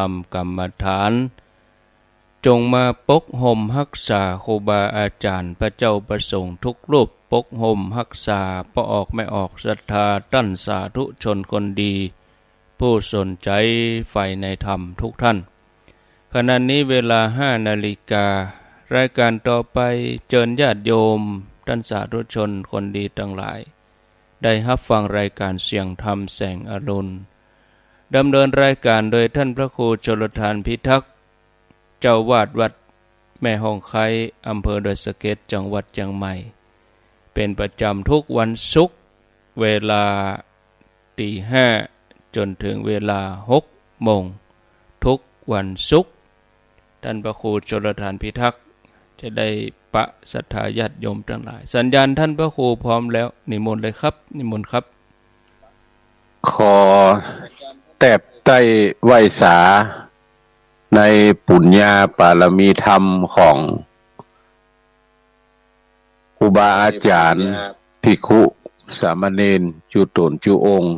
รมกรรมฐานจงมาปกห่มรักษาครูบาอาจารย์พระเจ้าประสงค์ทุกรูปปกห่มรักษาพอออกไม่ออกศรัทธาตั้นสาธุชนคนดีผู้สนใจใฝ่ในธรรมทุกท่านขณะนี้เวลา5 นาฬิการายการต่อไปเชิญญาติโยมท่านสาธุชนคนดีทั้งหลายได้รับฟังรายการเสียงธรรมแสงอรุณดำเนินรายการโดยท่านพระครูชลทานพิทักษ์เจ้าวาดวัดแม่ฮ่องไคอำเภอดอยสะเก็ดจังหวัดเชียงใหม่เป็นประจำทุกวันศุกร์เวลา 5:00 จนถึงเวลา 6 โมงทุกวันศุกร์ท่านพระครูชลทานพิทักษ์จะได้ปะศรัทธาญาติโยมทั้งหลายสัญญาณท่านพระครูพร้อมแล้วนิมนต์เลยครับนิมนต์ครับขอแตบใต้ไหวสาในปุญญาบารมีธรรมของครูบาอาจารย์ภิกขุสามเณรจุตนจุองค์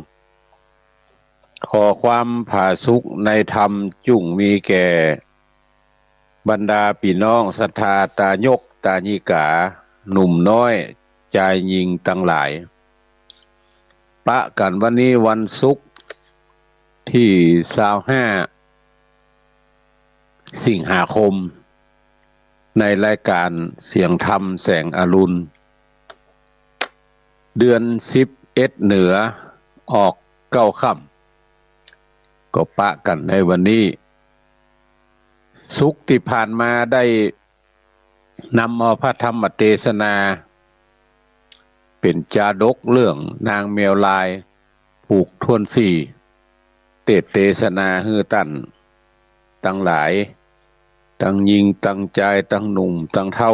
ขอความผาสุกในธรรมจุ่งมีแก่บรรดาพี่น้องศรัทธาตายกตาญิกาหนุ่มน้อยชายหญิงทั้งหลายปะกันวันนี้วันศุกร์ที่25 สิงหาคมในรายการเสียงธรรมแสงอรุณเดือน11เหนือออก9 ค่ำก็ปะกันในวันนี้ศุกร์ที่ผ่านมาได้นำเอาพระธรรมเทศนาเป็นจาดกเรื่องนางแมวลายผูกทวนสี่เทศนาฮือตั้นตั้งหลายตั้งยิงตั้งใจตั้งหนุ่มตั้งเท่า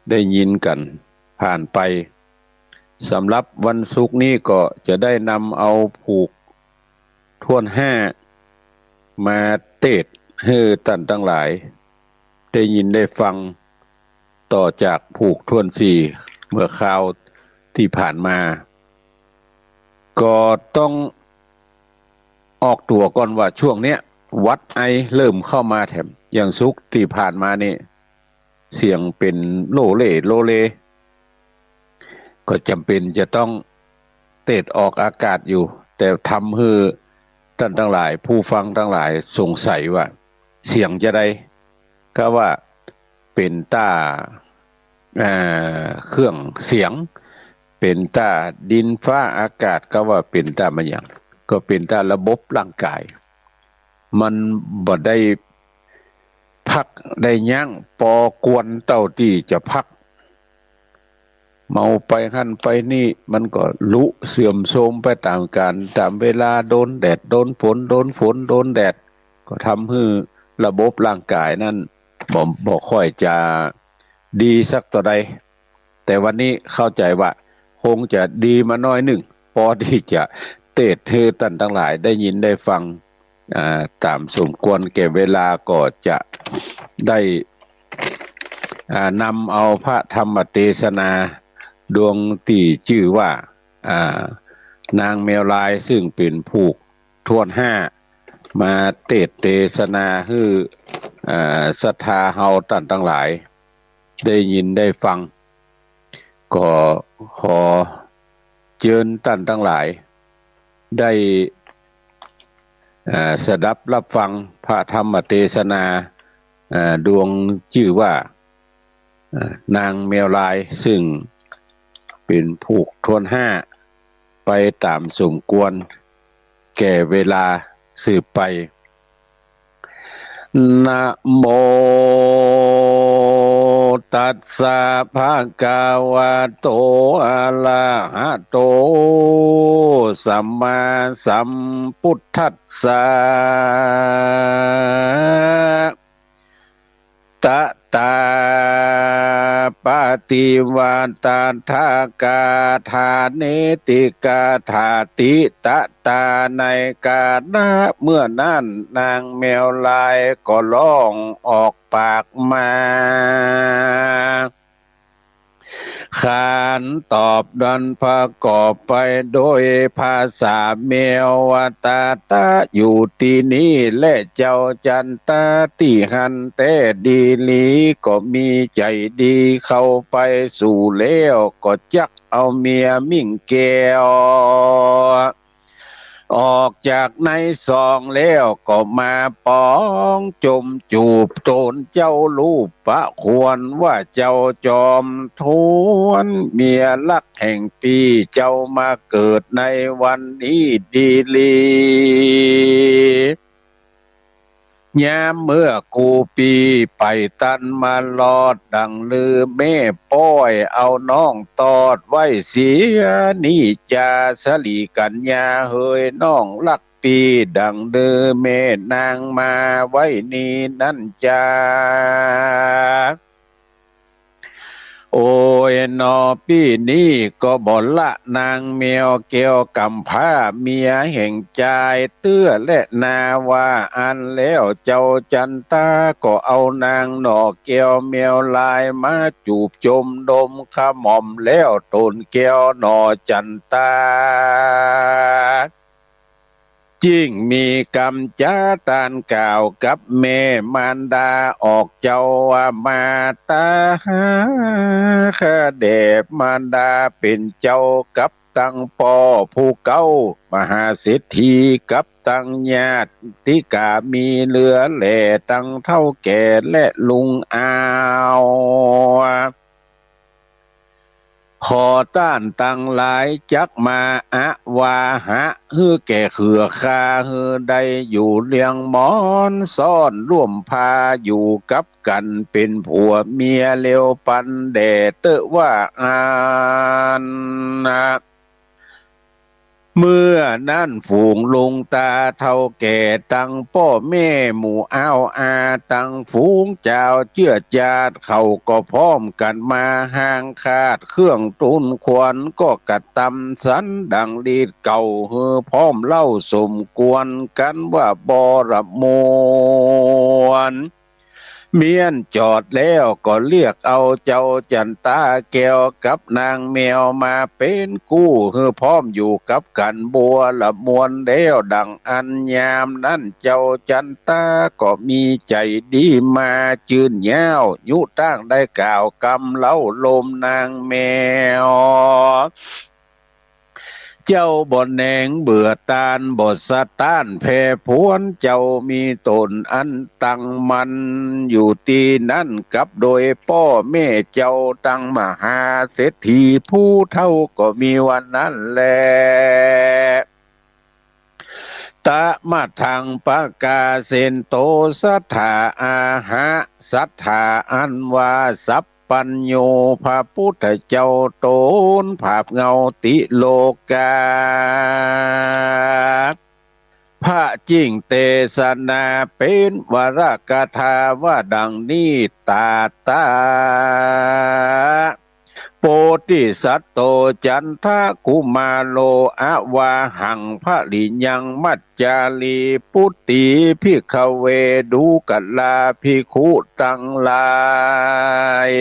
ได้ยินกันผ่านไปสำหรับวันศุกร์นี้ก็จะได้นำเอาผูกทวน5มาเทศฮือตั้นตั้งหลายได้ยินได้ฟังต่อจากผูกทวนสี่เมื่อคราวที่ผ่านมาก็ต้องออกตัวก่อนว่าช่วงเนี้ยวัดไอเริ่มเข้ามาแถมอย่างศุกร์ที่ผ่านมานี่เสียงเป็นโลเลก็จำเป็นจะต้องเตดออกอากาศอยู่แต่ทำให้ท่านทั้งหลายผู้ฟังทั้งหลายสงสัยว่าเสียงจะได้ก็ว่าเป็นต้าเครื่องเสียงเป็นต้าดินฟ้าอากาศก็ว่าเป็นต้ามันอย่างก็เป็นต้าระบบร่างกายมันบ่ได้พักได้ยั้งปอกวนเต้าที่จะพักเมาไปหั่นไปนี่มันก็ลุเสื่อมโทรมไปตามกาลตามเวลาโดนแดดโดนฝนโดนแดดก็ทำให้ระบบร่างกายนั้นบ่ค่อยจะดีสักต่อใดแต่วันนี้เข้าใจว่าคงจะดีมาน้อยหนึ่งพอที่จะเทศให้ท่านทั้งหลายได้ยินได้ฟังตามสมควรแก่เวลาก็จะได้นำเอาพระธรรมเทศนาดวงที่ชื่อว่านางแมวลายซึ่งเป็นผูกทวน5มาเทศนาให้ศรัทธาเฮาท่านทั้งหลายได้ยินได้ฟังก็ขอเชิญท่านทั้งหลายได้สดับรับฟังพระธรรมเทศนาดวงชื่อว่านางแมวลายซึ่งเป็นผูกทวน5ไปตามสมควรแก่เวลาสืบไปนะโมตัสสะภะคะวะโตอะระหะโตสัมมาสัมพุทธัสสะตะตาปฏิวัตถากาธาเนติกาธาติตะตาในกาณเมื่อนั้นนางแมวลายก็ร้องออกปากมา ขานตอบดันประกอบไปโดยภาษาเมวตาตาอยู่ที่นี้และเจ้าจันตาที่หันแต่ดีลีก็มีใจดีเข้าไปสู่แล้วก็จักเอาเมียมิ่งแก้วออกจากในซองแล้วก็มาป้องจมจูบโตนเจ้าลูกปะควรว่าเจ้าจอมทวนเมียรักแห่งปีเจ้ามาเกิดในวันนี้ดีลียามเมื่อกูปีไปตันมาลอดดังลือแม่ป้อยเอาน้องตอดไว้เสียนี่จาสลีกัญญาเฮยน้องลักปีดังเดือแม่นางมาไว้นี่นั่นจาโอ้ยนอปีนี้ก็บ่ละนางแมวเกี่ยวกำผ้าเมียแห่งใจเตื้อและนาว่าอันแล้วเจ้าจันตาก็เอานางหนอแก้วแมวลายมาจูบจมดมขมอมแล้วตนแก้วหนอจันตายิ่งมีกรรมจ้าตานกล่าวกับแม่มารดาออกเจ้าว่ามาตาข้าเดบมารดาเป็นเจ้ากับตังปอผู้เก้ามหาเศรษฐีกับตังญาติกามีเหลือแหล่ตังเท่าแก่และลุงอาวขอต้านตังหลายจักมาอะวาหะฮือแก่เขือคาฮือใดอยู่เลียงหมอนซ่อนร่วมพาอยู่กับกันเป็นผัวเมียเลียวปันแด่เตอะว่าอานนะเมื่อนั่นฝูงลุงตาเท่าแก่ตังพ่อแม่หมู่อ้าวอาตังฝูงเจ้าเจื้อจาดเขาก็พร้อมกันมาห่างขาดเครื่องตุนขวัญก็กระตำสันดังดีดเก่าเฮือพร้อมเล่าสมกวนกันว่าบรมวนเมียนจอดแล้วก็เรียกเอาเจ้าจันตาแก้วกับนางแมวมาเป็นกู้เฮือพร้อมอยู่กับกันบัวละมวนแล้วดังอันยามนั้นเจ้าจันตาก็มีใจดีมาจืนแย้วยุตั้งได้กล่าวกำเล่าลมนางแมวเจ้าบ่แหนงเบื่อตาลบ่สะต้านแพ่พวนเจ้ามีตนอันตั้งมันอยู่ที่นั่นกับโดยพ่อแม่เจ้าตั้งมหาเศรษฐีผู้เท่าก็มีวันนั้นแลตะมาทังปะกาเซนโตสัทธาอาหะสัทธาอันว่าสัพปัญโยพระพุทธเจ้าโตนภาพเงาติโลกาพระจิ้งเตสนาเป็นวรกถาว่าดังนี้ตาตาโพธิสัตโตจันทกุมาโลอวาหังพระลิยังมัจจาลีปุตติภิกขเวดูกัลลาภิกขุตังหลาย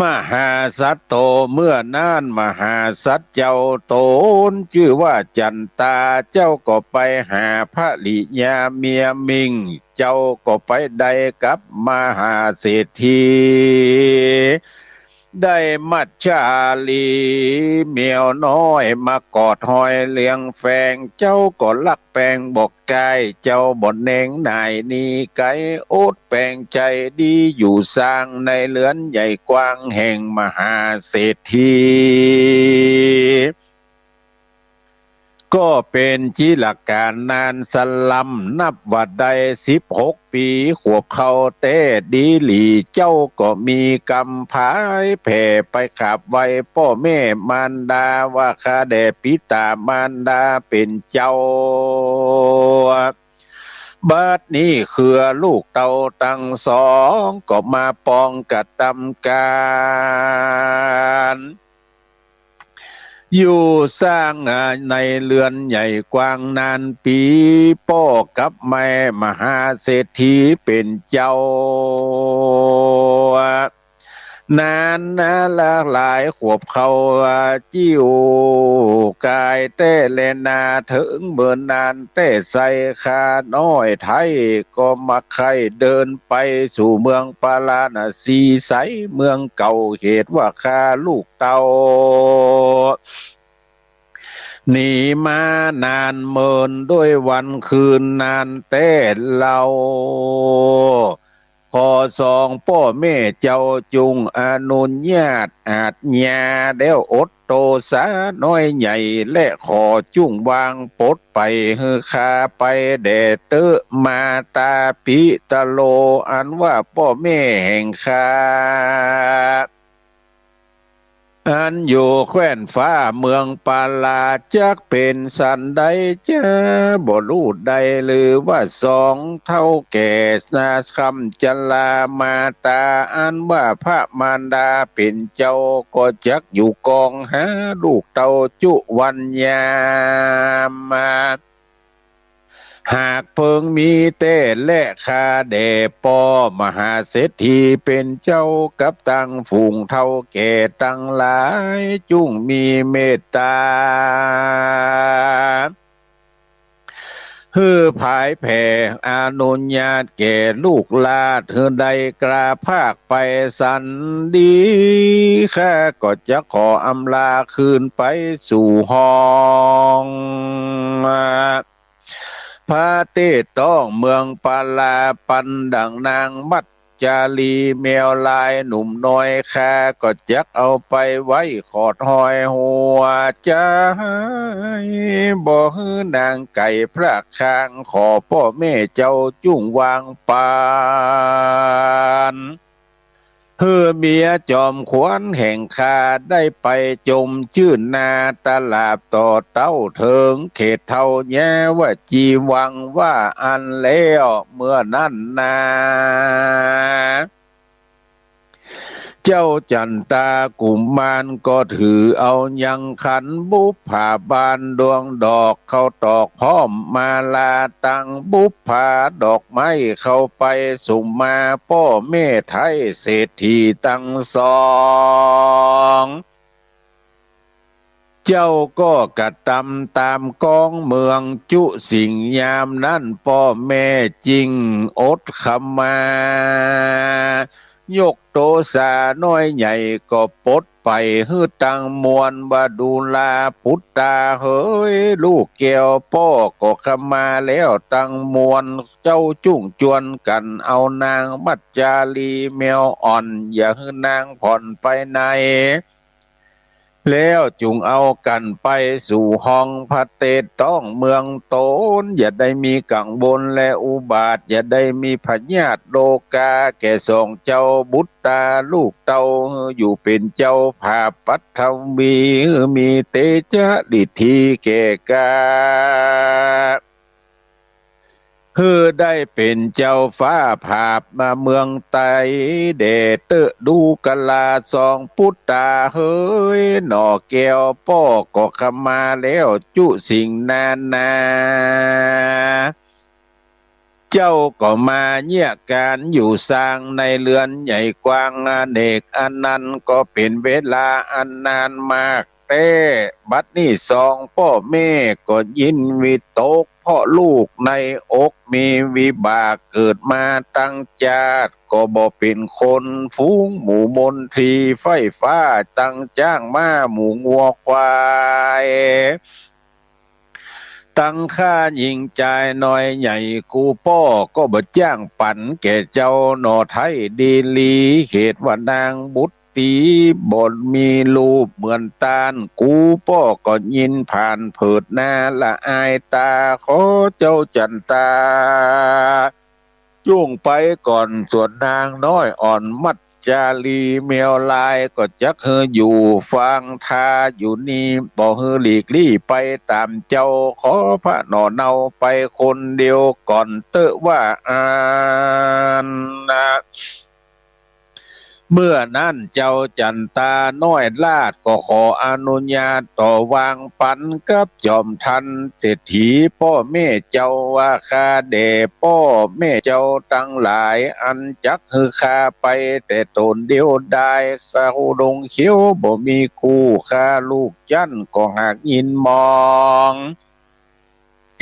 มหาสัตโตเมื่อนั่นมหาสัตเจ้าโตนชื่อว่าจันตาเจ้าก็ไปหาพระลิยาเมียมิงเจ้าก็ไปได้กับมหาเศรษฐีได้มัจฉาลีเมียวน้อยมากอดหอยเลี้ยงแฟงเจ้าก็ลักแปงบอกกายเจ้าบ่เน่งนายนี้ไกโอดแปงใจดีอยู่สร้างในเรือนใหญ่กว้างแห่งมหาเศรษฐีก็เป็นจิหลักการนานสลัมนับว่าได้16 ปีขวบเขาเต้ดีหลีเจ้าก็มีกำพายแผ่ไปขับไว้พ่อแม่มารดาว่าข้าแด่ปิตามารดาเป็นเจ้าบัดนี้คือลูกเต่าตั้งสองก็มาปองกระทำการอยู่สร้างในเรือนใหญ่กว้างนานปีพ่อกับแม่มหาเศรษฐีเป็นเจ้า นานนาหลากหลายขวบเขาจิ้วกายเต้เลนาถึงเมื่อนานเต้ใส่คาน้อยไทยก็มาใครเดินไปสู่เมืองปาลานาสีใสเมืองเก่าเหตุว่าคาลูกเต่าหนีมานานเมินด้วยวันคืนนานเต้เล่าขอสองพ่อแม่เจ้าจุงอนุญาตอาจญาเดี๋ยวอดโตสาน้อยใหญ่และขอจุงวางปดไปฮือคาไปแด่เตอมาตาปิตะโลอันว่าพ่อแม่แห่งคาอันอยู่แคว้นฟ้าเมืองปาลาจักเป็นสันใดจะบ่รู้ใดหรือว่าสองเท่าแก่นาคำจันลามาตาอันว่าพระมารดาเป็นเจ้าก็จักอยู่กองหาลูกเต่าจุวันยามมาหากเพิ่งมีเต้และคาเดปอมหาเศรษฐีเป็นเจ้ากับตั้งฝูงเท่าแก่ตั้งหลายจุงมีเมตตาฮือผายแผ่อนุญาตแก่ลูกลาดฮือใดกราภาคไปสันดีข้าก็จะขออำลาคืนไปสู่ห้องพระเต้ต้องเมืองปาลาปันดังนางมัจจาลีแมวลายหนุ่มน้อยข้าก็จักเอาไปไว้ขอดหอยหัวใจบ่ฮือนางไก่พระคางขอพ่อแม่เจ้าจุ้งวางปานเฮือเมียจอมขวัญแห่งคาได้ไปจมชื่นนาตลาบต่อเต้าเถิงเขตเท่าแย่ว่าจีวังว่าอันแล้วเมื่อนั้นนาเจ้าจันตากุมมารก็ถือเอายังขันบุพผาบานดวงดอกเขาตอกพร้อมมาลาตังบุพผาดอกไม้เข้าไปสุ่มมาพ่อแม่ไทยเศรษฐีตั้งสองเจ้าก็กระทำตามกองเมืองจุสิ่งยามนั้นพ่อแม่จริงอดคำมายกโตสาน้อยใหญ่ก็ปดไปฮือตังมวลบาดูลาพุตตาเฮ้ยลูกแก้วพ่อก็ขมาแล้วตังมวลเจ้าจุ้งจวนกันเอานางมัจจาลีแมวอ่อนอย่าฮือนางผ่อนไปในแล้วจุงเอากันไปสู่ห้องพระเตต้องเมืองโตนอย่าได้มีกังวลและอุบาทอย่าได้มีพญาติโลกาแก่สองเจ้าบุตรตาลูกเต้าอยู่เป็นเจ้าภาพปัทวีมีเตจะดิธีแก่กาคือได้เป็นเจ้าฟ้าภาพมาเมืองไตเดเตอดูกะลาสองพุตตาเฮ้ยหน่อแก้วพ่อก็ขมาแล้วจุสิ่งนานาเจ้าก็มาเยี่ยการอยู่สร้างในเรือนใหญ่กว้างอเนกอันนั้นก็เป็นเวลาอันนานมากแต่บัดนี้สองพ่อแม่ก็ยินวิตกเพราะลูกในอกมีวิบากเกิดมาตั้งชาติก็บ่เป็นคนฝูงหมู่มนทรีไฟฟ้าตั้งจ้างมาหมู่งัวควายตั้งค่ายิงใจน้อยใหญ่กูพ่อก็บ่จ้างปั่นแก่เจ้าหนอไทยดีลีเขตว่านางบุตรีบ่มีรูปเหมือนตาลกูพ่อก็ยินผ่านเผิดหน้าละอายตาขอเจ้าจันตาจุ่งไปก่อนส่วนนางน้อยอ่อนมัจจาลีแมวลายก็จักเฮออยู่ฟังทาอยู่นี่บ่เฮอหลีกลี่ไปตามเจ้าขอพระหน่อเนาไปคนเดียวก่อนเตอะว่าอ่านนะ เมื่อนั้นเจ้าจันตาน้อยลาดก็ขออนุญาตต่อวางปันกับจอมทันเศรษฐีพ่อแม่เจ้าว่าข้าเดพ่อแม่เจ้าตั้งหลายอันจักคือข้าไปแต่ตนเดียวได้ข้าดงเขียวบ่มีคู่ข้าลูกจันก็หากยินมอง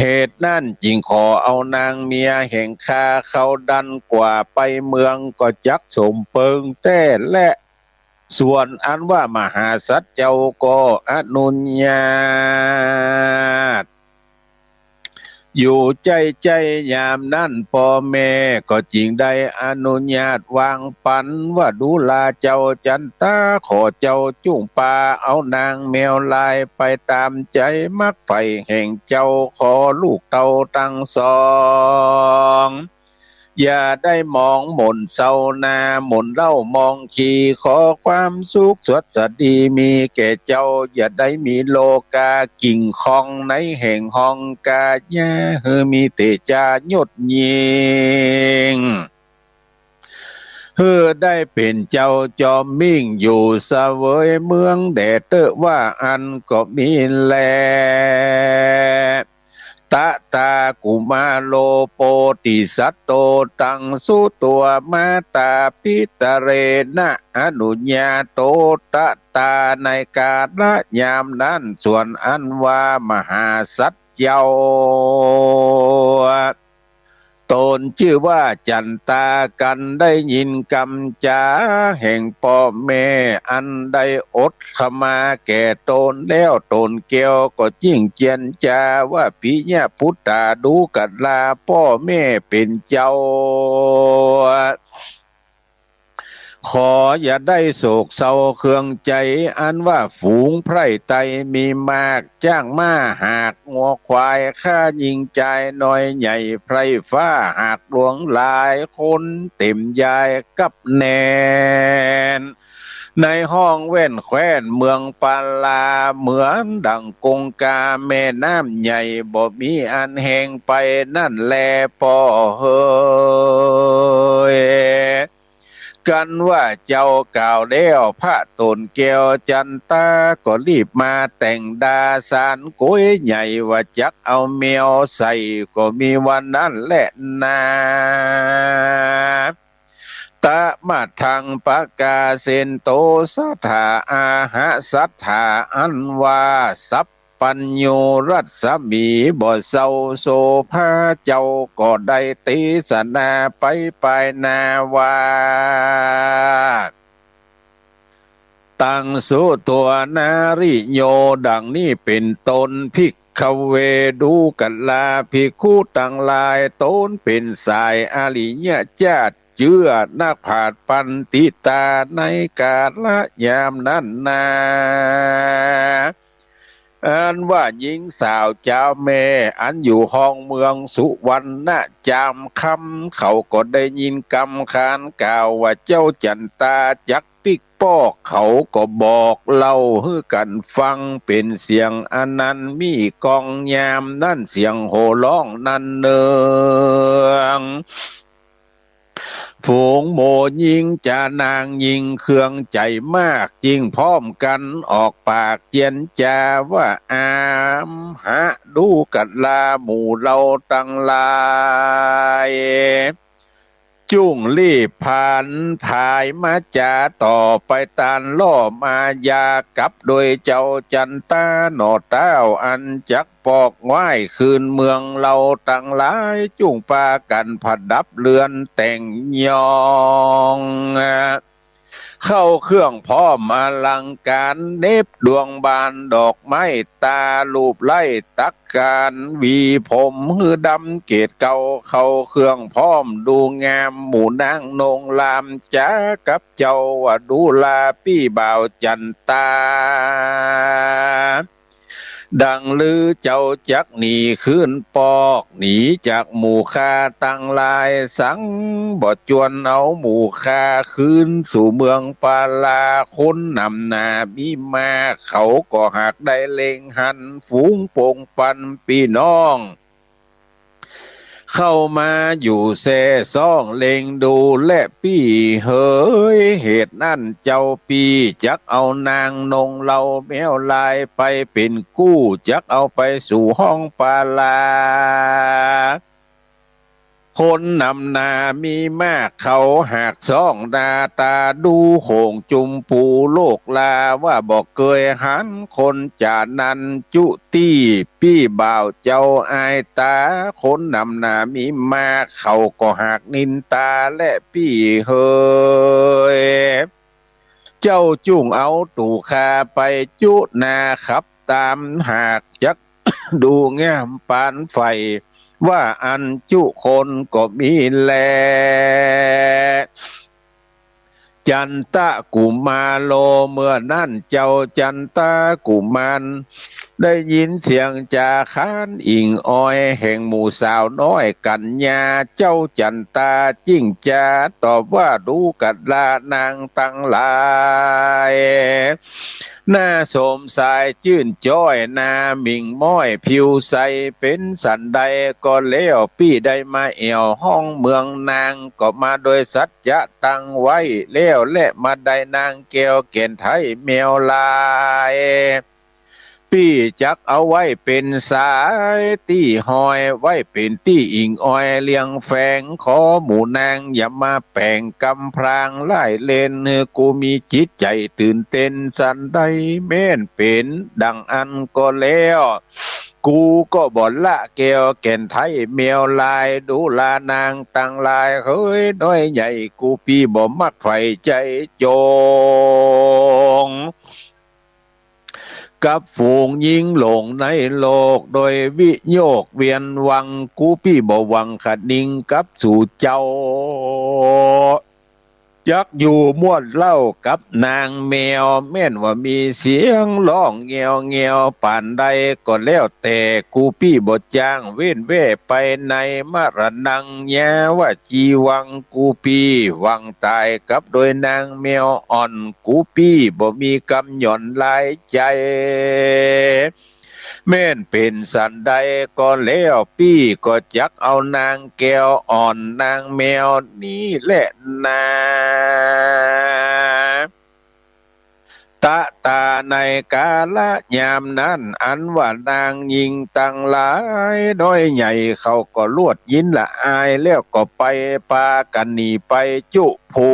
เหตุนั่นจึงขอเอานางเมียแห่งข้าเขาดันกว่าไปเมืองก็จักสมเปิงแต่และส่วนอันว่ามหาสัจเจ้าก็อนุญาตอยู่ใจยามนั้นพ่อแม่ก็จริงได้อนุญาตวางปันว่าดูลาเจ้าจันตาขอเจ้าจุ่งปาเอานางแมวลายไปตามใจมักไฟแห่งเจ้าขอลูกเต่าตั้งสองอย่าได้มองหม่นเศร้านาหม่นเล่ามองขี่ขอความสุขสวัสดีมีแก่เจ้าอย่าได้มีโลกากิ่งคองในแห่งห้องกาญาเฮมีเตจายดยิงได้เป็นเจ้าจอมมิ่งอยู่เสวยเมืองแดดเตอว่าอันก็มีแลตะตากุมาโลโปติสัตโตตังสุตัวมาตาปิตะเรนะอนุญาโตตะตาในกาลยามนั้นส่วนอันว่ามหาสัจเจ้าตนชื่อว่าจันตากันได้ยินกำจาแห่งพ่อแม่อันได้อดขมาแก่ตนแล้วตนเกี่ยวก็จิ้งเจียนจาว่าปิญะพุทธาดูกัดลาพ่อแม่เป็นเจ้าขออย่าได้โศกเศร้าเครื่องใจอันว่าฝูงไพร่ไตมีมากจ้างม้าหากงัวควายข้ายิงใจน้อยใหญ่ไพร่ฟ้าหากหลวงหลายคนเต็มยายกับแนนในห้องแว่นแคว้นเมืองปาลาเหมือนดังกงกาแม่น้ำใหญ่บ่มีอันแห้งไปนั่นแลพ่อเฮยกันว่าเจ้ากล่าวแล้วพระตนแก้วจันตาก็รีบมาแต่งดาสารโกยใหญ่ว่าจักเอาแมวใส่ก็มีวันนั้นแหละนาตะมาทังปะกาเซนโตสัทธาอาหะสัทธาอันว่าสัพปัญโยรัศมีบ่เศร้าโสภาเจ้าก็ได้ติสนาไปนาวาตังสุตัวนาริโยดังนี้เป็นตนภิกขเวดูกัลลาภิกขุตั้งหลายตนเป็นสายอริยญาติเชื่อนักผาดปันติตาในกาลยามนั้นนาอันว่าหญิงสาวเจ้าแม่อันอยู่ห้องเมืองสุวรรณจามคำเขาก็ได้ยินกำคานกล่าวว่าเจ้าจันตาจักปิกปอกเขาก็บอกเล่าให้กันฟังเป็นเสียงอันนั้นมีกองยามนั่นเสียงโห่ร้องนั่นเนืองฝูงโมยิงจานางยิงเครื่องใจมากจริงพร้อมกันออกปากเจียนจาว่าอามหะดูกัดลาหมู่เราตั้งหลายจุ้งรีบผ่านภายมาจาต่อไปตานล่อมายากับโดยเจ้าจันตาหนอเต้าอันจักปอกง่ายคืนเมืองเราตั้งหลายจุ้งปากันผัดดับเรือนแต่งยองเข้าเครื่องพร้อมอลังการเน็บดวงบานดอกไม้ตาลูบไล่ตักการวีผมหือดำเกตเก่าเข้าเครื่องพร้อมดูงามหมู่นางนงลามจ้ากับเจ้าว่าดูลาพี่บ่าวจันตาดังลือเจ้าจักหนีขึ้นปอกหนีจากหมู่คาตั้งลายสังบ่จวนเอาหมู่คาคืนสู่เมืองปาลาคนนำหน้ามีมาเขาก็หากได้เล็งหันฝูงโป่งปันพี่น้อง เข้ามาอยู่แซ่ซ่องเล็งดูและปี้เฮยเหตุนั่นเจ้าปีจักเอานางนงเราแมวลายไปเป็นกู้จักเอาไปสู่ห้องปาลาคนนำนามีมากเขาหากซ่องดาตาดูโขงจุมปูโลกลาว่าบอกเกยหันคนจานันจุตี้ปี้บ่าวเจ้าอายตาคนนำนามีมากเขาก็หากนินตาและปี้เฮยเจ้าจุ่งเอาตู่คาไปจุนาขับตามหากจัก ดูแง้มปานไฟว่าอันจุคนก็มีแลจันตะกุมาโลเมื่อนั่นเจ้าจันตะกุมารได้ยินเสียงจาค้านอิงอ้อยแห่งหมู่สาวน้อยกัญญาเจ้าจันตาจิ้งจาตอบว่าดูกัดลานางตั้งหลายหน้าโสมสายจื่นจ้อยหน้ามิ่งม้อยผิวใสเป็นสันใดก็เลี้ยวปี้ได้มาเอวห้องเมืองนางก็มาโดยสัจจะตั้งไว้เลี้ยวและมาได้นางแก้วเก่นไทยแมวลายปี้จักเอาไว้เป็นสายตี้หอยไว้เป็นตี้อิงอ้อยเลี้ยงแฝงขอหมู่นางอย่ามาแป่งกำพรางไล่เล่นกูมีจิตใจตื่นเต้นสันใดแม่นเป็นดังอันก็แล้วกูก็บ่ละแก้วแก่นไทยแมวลายดูลานางตั้งลายเฮ้ยน้อยใหญ่กูปีบ่มักไฟใจจงกับฝูงยิงหลงในโลกโดยวิโยกเวียนวังกูพี่บ่วังขัดนิงกับสู่เจ้าจักอยู่ม่วนเล่ากับนางแมวแม่นว่ามีเสียงร้องเงียวเงียวป่านใดก็แล้วแต่กูพี่บ่จ้างเว้นเว่ไปในมรณังแย่ว่าจีวังกูพี่วังตายกับโดยนางแมวอ่อนกูพี่บ่มีกำหย่อนลายใจแม่นเป็นสันใดก็แล้วปี้ก็จักเอานางแก้วอ่อนนางแมวนี่แหละนาตะตาในกาละยามนั้นอันว่านางยิงตั้งหลายน้อยใหญ่เขาก็ลวดยินละอายแล้วก็ไปปากันหนีไปจุภู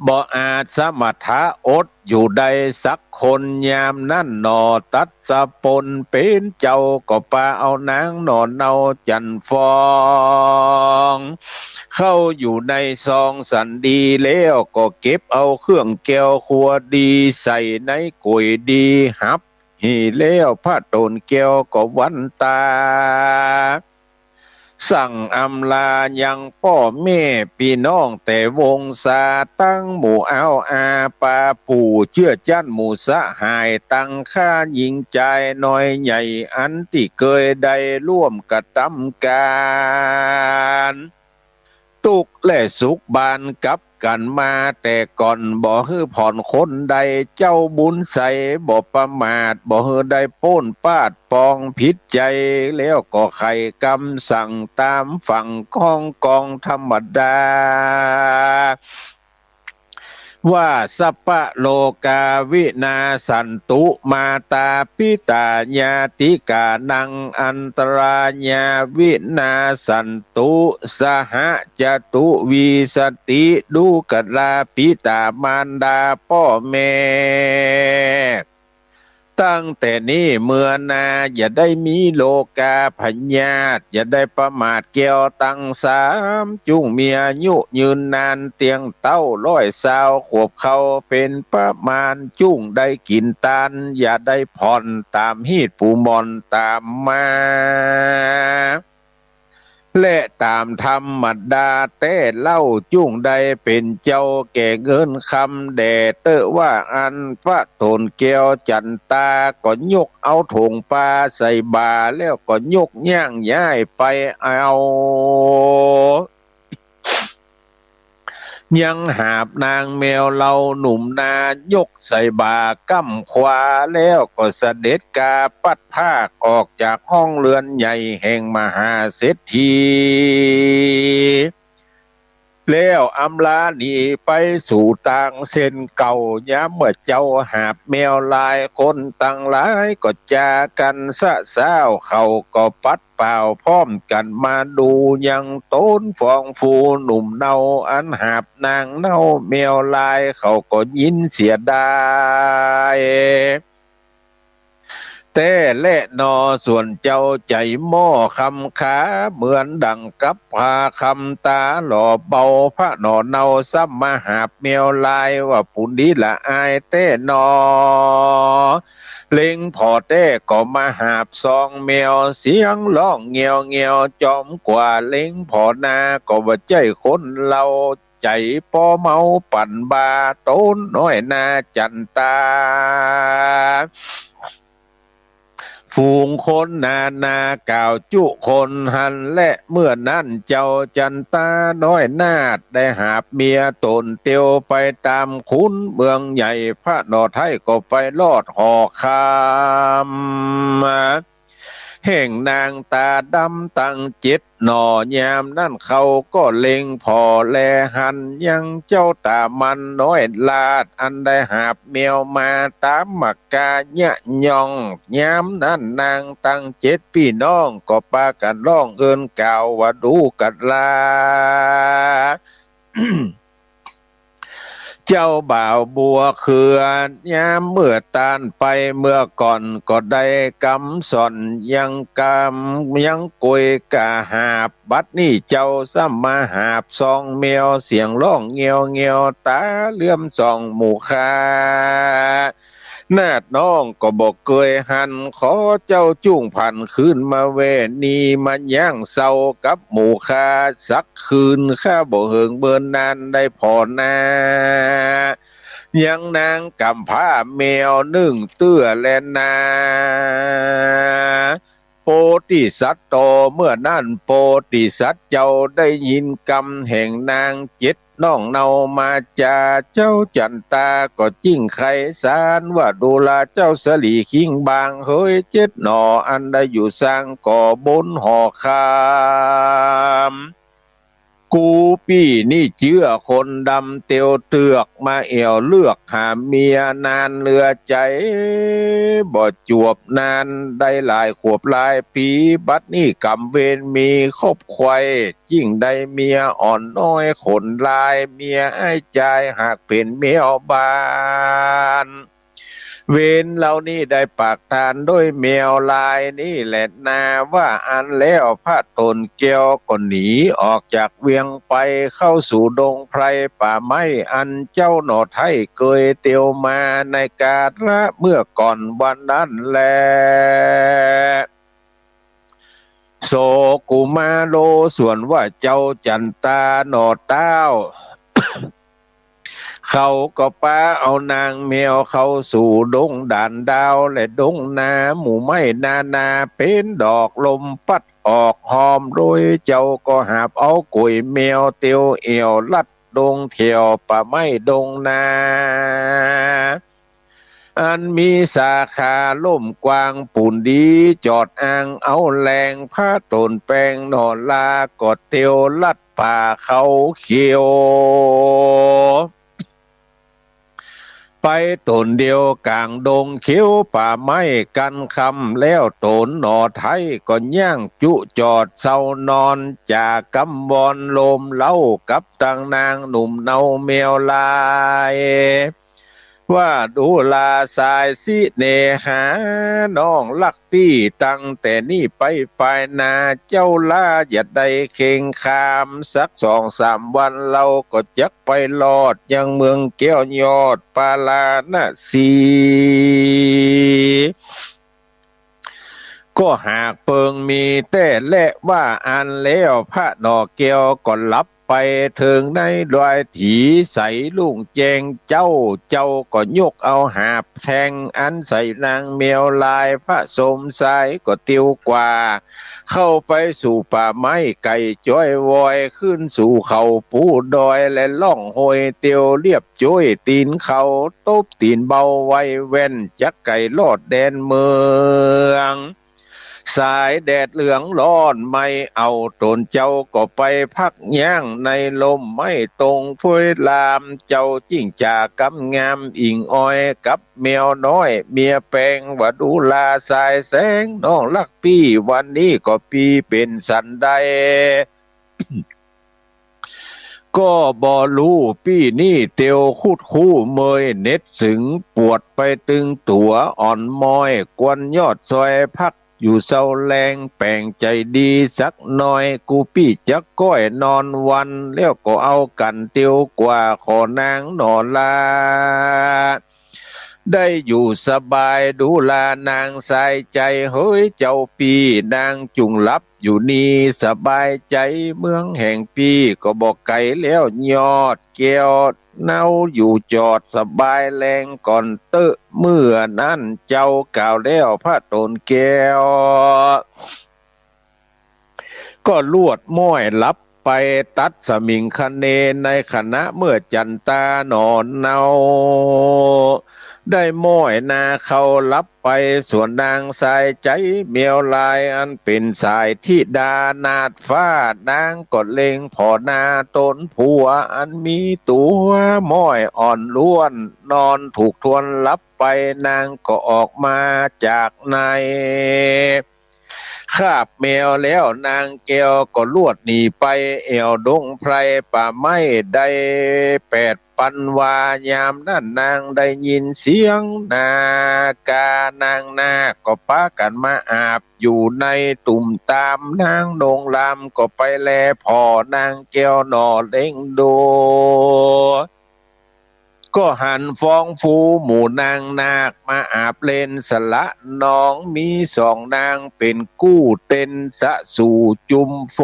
บ่อาจสมถะอดอยู่ใดสักคนยามนั่นหนอตัดสะปนเป็นเจ้าก็ปาเอานางหนอนเอาจันฟองเข้าอยู่ในซองสันดีแล้วก็เก็บเอาเครื่องแก้วครัวดีใส่ในกุยดีหับหีแล้วผ้าโตนแก้วก็วันตาสั่งอำลายังพ่อแม่พี่น้องแต่วงศาตั้งหมู่เอาอาปาปู่เชื่อจันหมู่สหายตั้งค่ายิงใจน้อยใหญ่อันที่เคยได้ร่วมกระทำการตุกและสุขบานกับกันมาแต่ก่อนบ่ฮือผ่อนคนใดเจ้าบุญใสบ่ประมาทบ่ฮือได้ป้นปาดปองผิดใจแล้วก็ไขกำสั่งตามฝั่งของกองธรรมดาว่าสัพพะโลกาวินาสันตุมาตาปิตาญาติกานังอันตรายาวินาสันตุสหจตุวิสติดูกลาปิตามารดาพ่อแม่ตั้งแต่นี้เมื่อนาอย่าได้มีโลกาพญาตอย่าได้ประมาทเกี่ยวตั้งสามจุงเมียยุยืนนานเตียงเต้า120 ขวบเขาเป็นประมาณจุงได้กินตานอย่าได้ผ่อนตามฮีดปูมอนตามมาและตามธรรมดาแต่เล่าจุ่งใดเป็นเจ้าแก่เงินคำแด่เตอว่าอันพระโทนแก้วจันตาก็ยกเอาถงปลาใส่บาแล้วก็ยกย่างย้ายไปเอา ยังหาบนางแมวเราหนุ่มนายกใส่บ่ากั้มขวาแล้วก็เสด็จกาปัดภาคออกจากห้องเรือนใหญ่แห่งมหาเศรษฐีแล้วอำลาหนีไปสู่ต่างเส้นเก่ายามเมื่อเจ้าหาบแมวลายคนตั้งหลายก็จากันสะเศร้าเขาก็ปัดเปล่าพร้อมกันมาดูยังโต้นฟองฟูหนุ่มเนาอันหาบนางเนาแมวลายเขาก็ยินเสียดายแต่และนอส่วนเจ้าใจหม้อคำขาเหมือนดังกับพาคำตาหล่อเบาพระหนอเนาซ้ำมาหาบแมวลายว่าปุ่นดีละอายแต่นอเล็งพอแต่ก็มาหาบซองแมวเสียงร้องเงียวเงียวจอมกว่าเล็งพอนาก็ว่าใจคนเราใจปอเมาปั่นบาโต้นน้อยนาจันตาฝูงคนนานากล่าวจุคนหันและเมื่อนั้นเจ้าจันตาน้อยนาดได้หาบเมียตนเตียวไปตามคุ้นเมืองใหญ่พระนอไทยก็ไปลอดหอคามแห่งนางตาดำตั้งจิตหน่อยามนั่นเขาก็เล็งพอแลหันยังเจ้าตามันน้อยลาดอันได้หาบเมียวมาตามมักกาเนะยองยามนั่นนางตั้งเจ็ดพี่น้องก็ปากันร้องเอินกล่าวว่าดูกันลา เจ้าบ่าวบัวเขือนยามเมื่อตานไปเมื่อก่อนก็ได้กำสอนยังกุยกะหาบบัดนี้เจ้าซ้ำมาหาบซองแมวเสียงร้องเงียวเงียวตาเลื่อมส่องหมู่คานาดน้องก็บอกเกยหันขอเจ้าจุ้งผันคืนมาเวนีมันย่างเศร้ากับหมู่คาสักคืนข้าบ่เหิงเบินนานได้พอนายังนางกำผ้าแมวนึ่งเตื้อแลนาโพธิสัตว์โตเมื่อนั่นโพธิสัตว์เจ้าได้ยินกำแห่งนางเจ็ดน้องเนามาจาเจ้าจันตาก็จิ้งไขสารว่าดูลาเจ้าสลีคิงบางเฮ้ยเจ็ดหนออันได้อยู่สร้างก่อบนหอคามกูปี้นี่เชื่อคนดำเตียวเตือกมาเอวเลือกหาเมียนานเลือใจบ่จวบนานได้หลายขวบหลายปีบัดนี้กำเวรมีคบควายยิ่งได้เมียอ่อนน้อยขนลายเมียไอ้ใจหากเป็นเมียบานเวนเหล่านี้ได้ปากทานด้วยแมวลายนี่แหละนาว่าอันแล้วพระตนเกียวก็หนีออกจากเวียงไปเข้าสู่ดงไพรป่าไม้อันเจ้าหนอไทยเคยเตียวมาในกาละเมื่อก่อนวันนั้นแลโสกุมาโลส่วนว่าเจ้าจันตาหนอเต้าเขาก็ป้าเอานางแมวเข้าสู่ดงด่านดาวและดงนาหมู่ไม้นาเป็นดอกลมปัดออกหอมโดยเจ้าก็หาบเอากุยแมวเตียวเอวลัดดงเที่ยวป่าไม้ดงนาอันมีสาขาล่มกว้างปุ่นดีจอดอ่างเอาแรงผ้าตนแปงนอนลากดเตียวลัดป่าเขาเขียวไปตนเดียวกลางดงเขียวป่าไม้กันคำแล้วตนหนอไทยก็ย่างจุจอดเศร้านอนจากกำบอนลมเล่ากับตังนางหนุ่มเนาแมวลายว่าดูลาสายสิเนหาน้องลักพี่ตั้งแต่นี่ไปนาเจ้าลาอย่าได้เข่งขามสัก2-3 วันเราก็จักไปลอดยังเมืองแก้วยอดปาลานะสีก็หากเปิงมีแต่และว่าอันแล้วพระนอเกียวก็รับ ไปถึงในรอยถีใส่ลุงแจงเจ้าก็ยกเอาหาบแทงอันใส่นางเมียวลายพระสมสายก็ติวกว่าเข้าไปสู่ป่าไม้ไก่จ้อยวอยขึ้นสู่เขาปูดอยและล่องหอยเตียวเรียบจ้อยตีนเขาตบตีนเบาไว้แว่นจักไก่ลอดแดนเมืองสายแดดเหลืองร้อนไม่เอาตนเจ้าก็ไปพักย่างในลมไม่ตรงพ้วยลามเจ้าจิ้งจากำงามอิงอ้อยกับแมวน้อยเมียแปงว่าดูลาสายแสงน้องลักพี่วันนี้ก็ปีเป็นสันใด ก็บ่รู้ปี้นี่เตียวคูดคู่เมยเน็ดสึงปวดไปตึงตัวอ่อนมอยกวนยอดซอยพักอยู่เศร้าแรงแป่งใจดีสักหน่อยกูปี้จะก้อยนอนวันแล้วก็เอากันเตียวกว่าขอนางนอนลาได้อยู่สบายดูลานางสายใจเฮ้ยเจ้าปีนางจุงลับอยู่นี่สบายใจเมืองแห่งปีก็บอกไก่แล้วยอดแก้วเน่าอยู่จอดสบายแรงก่อนเตอะเมื่อนั้นเจ้ากล่าวแล้วพระตนแก้วก็ลวดม้อยลับไปตัดสมิงคะเนในคณะเมื่อจันตานอนเนาได้ม้อยนาเขารับไปส่วนนางสายใจเมียวลายอันเป็นสายที่ดานาดฟ้านางกดเล็งพอนาตนผัวอันมีตัวม้อยอ่อนล้วนนอนถูกทวนรับไปนางก็ออกมาจากในคาบแมวแล้วนางแก้วก็ลวดหนีไปเอวดงไพรป่าไม้ได้8 ปันวายามนั้นนางได้ยินเสียงนากานางนาก็พากันมาอาบอยู่ในตุ่มตามนางดงลำก็ไปแลพอนางแก้วหน่อเล็งดูก็หันฟ้องฟูหมู่นางนาคมาอาบเล่นสละน้องมี2 นางเป็นกู้เต้นสะสู่จุมโฟ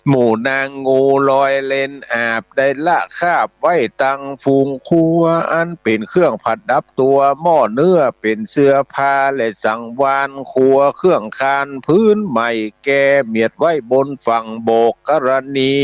หมู่นางงูลอยเล่นอาบได้ละคาบไว้ตังฟูงครัวอันเป็นเครื่องผัดดับตัวหม้อเนื้อเป็นเสื้อผ้าและสังวานครัวเครื่องคานพื้นใหม่แกเมียดไว้บนฝั่งโบกกรณี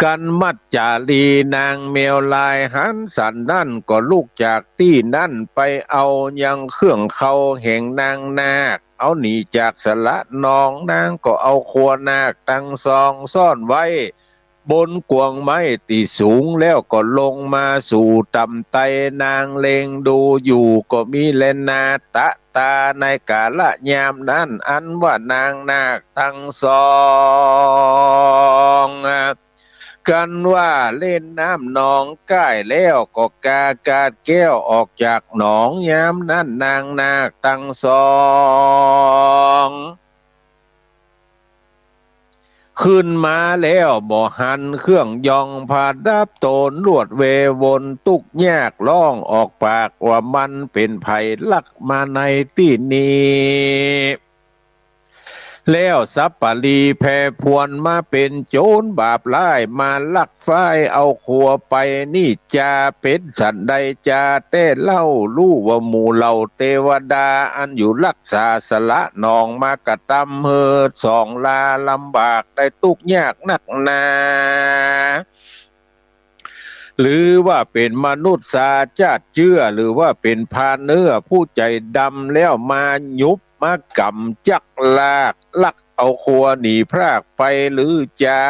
กันมัจจารีนางเมียวลายหันสันนั่นก็ลูกจากที่นั่นไปเอายังเครื่องเขาแห่งนางนาคเอาหนีจากสละนองนางก็เอาครัวนาคตั้งซองซ่อนไว้บนกวงไม้ตีสูงแล้วก็ลงมาสู่ต่ำไตนางเลงดูอยู่ก็มีเลนาตะตาในกาละยามนั้นอันว่านางนาคตั้งซองกันว่าเล่นน้ำหนองใกล้แล้วก็กาดแก้วออกจากหนองยามนั้นนางนาคตั้งซองขึ้นมาแล้วบ่หันเครื่องยองผาดับโตนลวดเววนตุกแยกร้องออกปากว่ามันเป็นไผลักมาในที่นี้แล้วสัปปะลีแผ่พวนมาเป็นโจรบาปร้ายมาลักฝ้ายเอาขัวไปนี่จาเป็นสันใดจาเต้เล่ารู้ว่าหมู่เหล่าเทวดาอันอยู่รักษาสละนองมากระตำเฮิด2 ลาลำบากได้ทุกข์ยากนักหนาหรือว่าเป็นมนุษย์สาจาดเชื่อหรือว่าเป็นพาเนื้อผู้ใจดำแล้วมายุบมากำจักลากลักเอาครัวหนีพรากไปหรือจา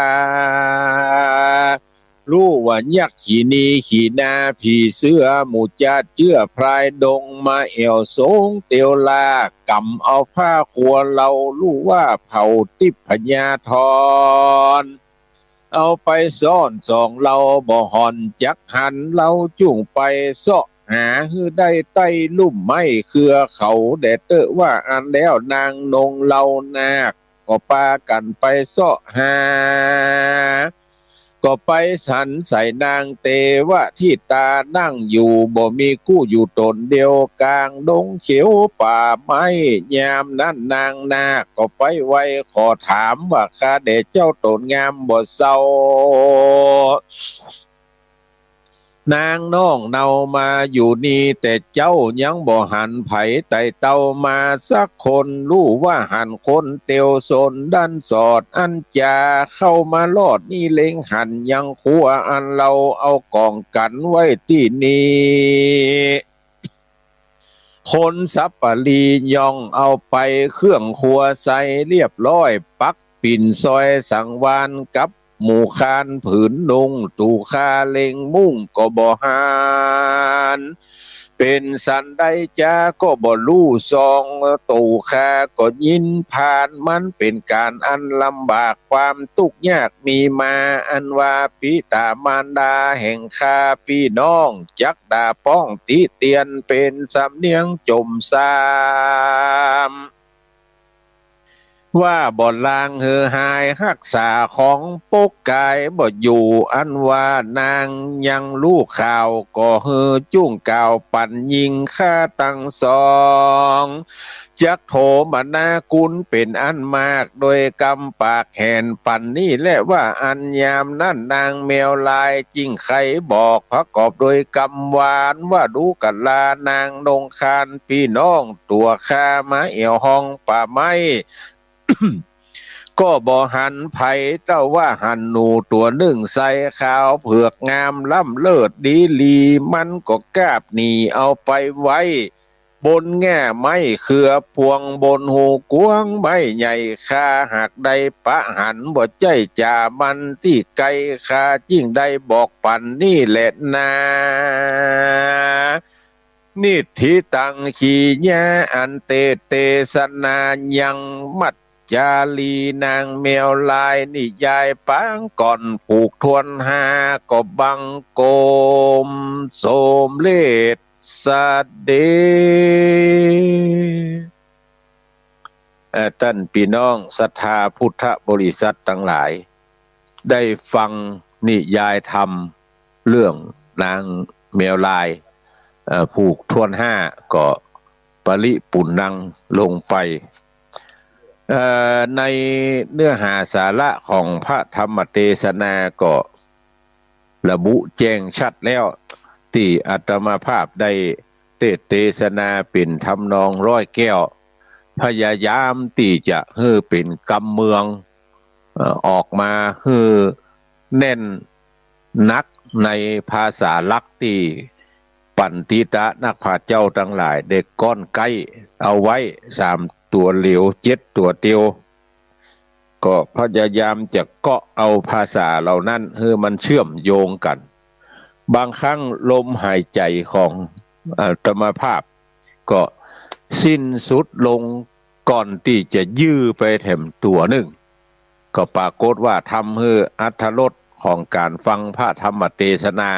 รู้ว่ายักษ์ขี่นีขี่นาผีเสื้อหมู่จาดเชื่อพรายดงมาเอวสงเตียวลากำเอาผ้าครัวเรารู้ว่าเผาติพญาธรเอาไปซ่อน2 เราบ่หอนจักหันเราจุ่งไปซาะหาฮือได้ใต้ลุ่มไม้เครือเขาแดดเตอะว่าอันแล้วนางนงเรานาคก็ปากันไปซาะหา ก็ไปสันใส่นางเตวะที่ตานั่งอยู่บ่มีกู้อยู่ตนเดียวกลางดงเขียวป่าไม้ยามนั้นนางนาคก็ไปไว้ขอถามว่าข้าเดชเจ้าตนงามบ่เศร้านางน้องเนามาอยู่นี่แต่เจ้ายังบ่หันไผไต่เต้ามาสักคนรู้ว่าหันคนเตียวสนดันสอดอันจาเข้ามาลอดนี่เล็งหันยังขัวอันเราเอากองกันไว้ที่นี่คนสับปะลีย่องเอาไปเครื่องครัวใส่เรียบร้อยปักปิ่นซอยสังวานกับหมู่คานผืนนุงตูคาเล็งมุ่งก็บ่หานเป็นสันใดจ้าก็บ่รู้ซองตูคาก็ยินผ่านมันเป็นการอันลำบากความทุกข์ยากมีมาอันว่าปิตามารดาแห่งข้าพี่น้องจักดาป้องติเตียนเป็นสำเนียงจมซามว่าบ่ลางเฮอหายรักษาของปกกายบ่อยู่อันว่านางยังลูกข่าวก็เฮอจุ้งก่าวปั่นยิงฆ่าตั้งสองจักโถมนากุลเป็นอันมากโดยกำปากแหนปั่นนี่แหละว่าอันยามนั่นนางแมวลายจริงใครบอกประกอบโดยกำหวานว่าดูกันลานางนงคานพี่น้องตัวข้ามาเอี่ยวห้องป่าไม้ ก็บ่หันไผเจ้าว่าหันหนูตัวหนึ่งใส่ขาวเผือกงามล้ำเลิศดีลีมันก็กาบหนีเอาไปไว้บนแง่ไม้เขือพวงบนหูกวงไม้ใหญ่คาหักใดปะหันบ่ใจจ่ามันที่ไกลคาจิ้งได้บอกปันนี่แหละนานิธิตังขีญาอันเตเตสนายังมัจจาลีนางแมวลายนิยายปางก่อนผูกทวนหาก็บังโกมโสมเลศสเดท่านพี่น้องศรัทธาพุทธบริษัททั้งหลายได้ฟังนิยายธรรมเรื่องนางแมวลายผูกทวนห้าก็ปริปุณังลงไปในเนื้อหาสาระของพระธรรมเทศนาก็ระบุแจ้งชัดแล้วที่อาตมาภาพได้เทศนาเป็นทำนองร้อยแก้วพยายามที่จะให้เป็นกำเมืองออกมาให้แน่นนักในภาษาลักที่ปันติตะนักพาเจ้าทั้งหลายเด็กก้อนไก่เอาไว้3 ตัวเหลว7 ตัวเตียวก็พยายามจะเกาะเอาภาษาเหล่านั้นให้มันเชื่อมโยงกันบางครั้งลมหายใจของธรรมภาพก็สิ้นสุดลงก่อนที่จะยื้อไปแถมตัวหนึ่งก็ปรากฏว่าทำให้อรรถรสของการฟังพระธรรมเทศนา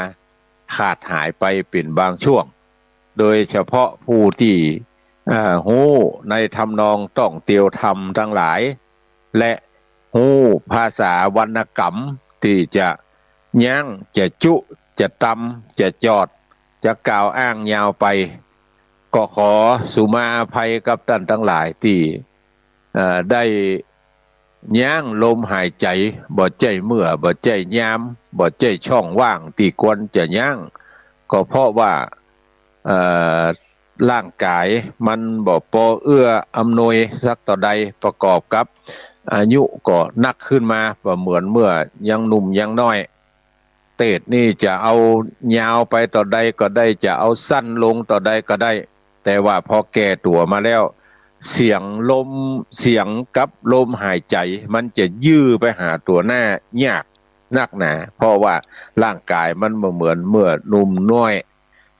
ขาดหายไปเป็นบางช่วงโดยเฉพาะผู้ที่หู้ในทำนองต้องเตียวธรรมทั้งหลายและหู้ภาษาวรรณกรรมที่จะยั้งจะจุจะตำจะจอดจะกล่าวอ้างยาวไปก็ขอสุมาภัยกับท่านทั้งหลายที่ได้ยั้งลมหายใจบ่ใจเมื่อบ่ใจยามบ่ใจช่องว่างที่ควรจะยั้งก็เพราะว่าร่างกายมันบ่พอเอื้ออำนวยสักต่อใดประกอบกับอายุก็นักขึ้นมาบ่เหมือนเมื่อยังหนุ่มยังน้อยเตดนี่จะเอายาวไปต่อใดก็ได้จะเอาสั้นลงต่อใดก็ได้แต่ว่าพอแก่ตัวมาแล้วเสียงลมเสียงกับลมหายใจมันจะยื้อไปหาตัวหน้ายากนักหนาเพราะว่าร่างกายมันบ่เหมือนเมื่อหนุ่มน้อย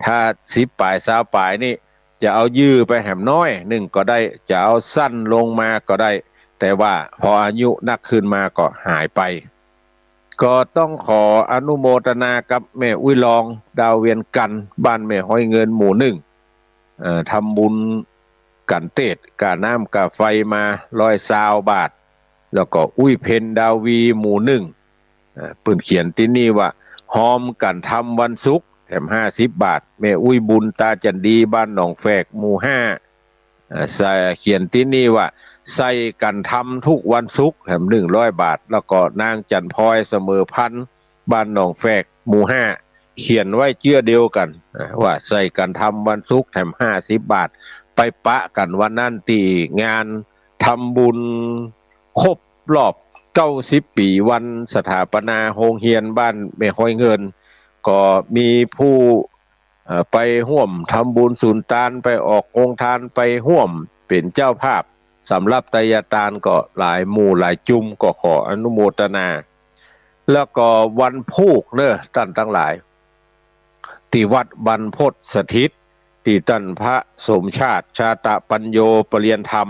ถ้า10 ปลาย20 ปลายนี่จะเอายื้อไปแหมน้อยหนึ่งก็ได้จะเอาสั้นลงมาก็ได้แต่ว่าพออายุนักขึ้นมาก็หายไปก็ต้องขออนุโมทนากับแม่อุ้ยลองดาวเวียนกันบ้านแม่ห้อยเงินหมู่1ทำบุญกันเทศกาน้ำกาไฟมา120 บาทแล้วก็อุ้ยเพนดาวีหมู่ ปืนเขียนที่นี่ว่าหอมกันทำวันศุกร์แถม50 บาทแม่อุ้ยบุญตาจันดีบ้านหนองแฝกหมู่5ใส่เขียนที่นี่ว่าใส่กันทำทุกวันศุกร์แถม100 บาทแล้วก็นางจันพลอยเสมอพันธ์บ้านหนองแฝกหมู่5เขียนไว้เชื่อเดียวกันว่าใส่กันทำวันศุกร์แถม50 บาทไปปะกันวันนั้นตีงานทำบุญครบรอบ90 ปีวันสถาปนาโรงเรียนบ้านแม่ห้อยเงินก็มีผู้ไปร่วมทำบุญสุนทานไปออกโรงทานไปร่วมเป็นเจ้าภาพสำหรับไตรยทานก็หลายหมู่หลายจุ่มก็ขออนุโมทนาแล้วก็วันพูกเนอะท่านทั้งหลายที่วัดบรรพตสถิตที่ท่านพระสมชาติชาตปัญโยปเรียนธรรม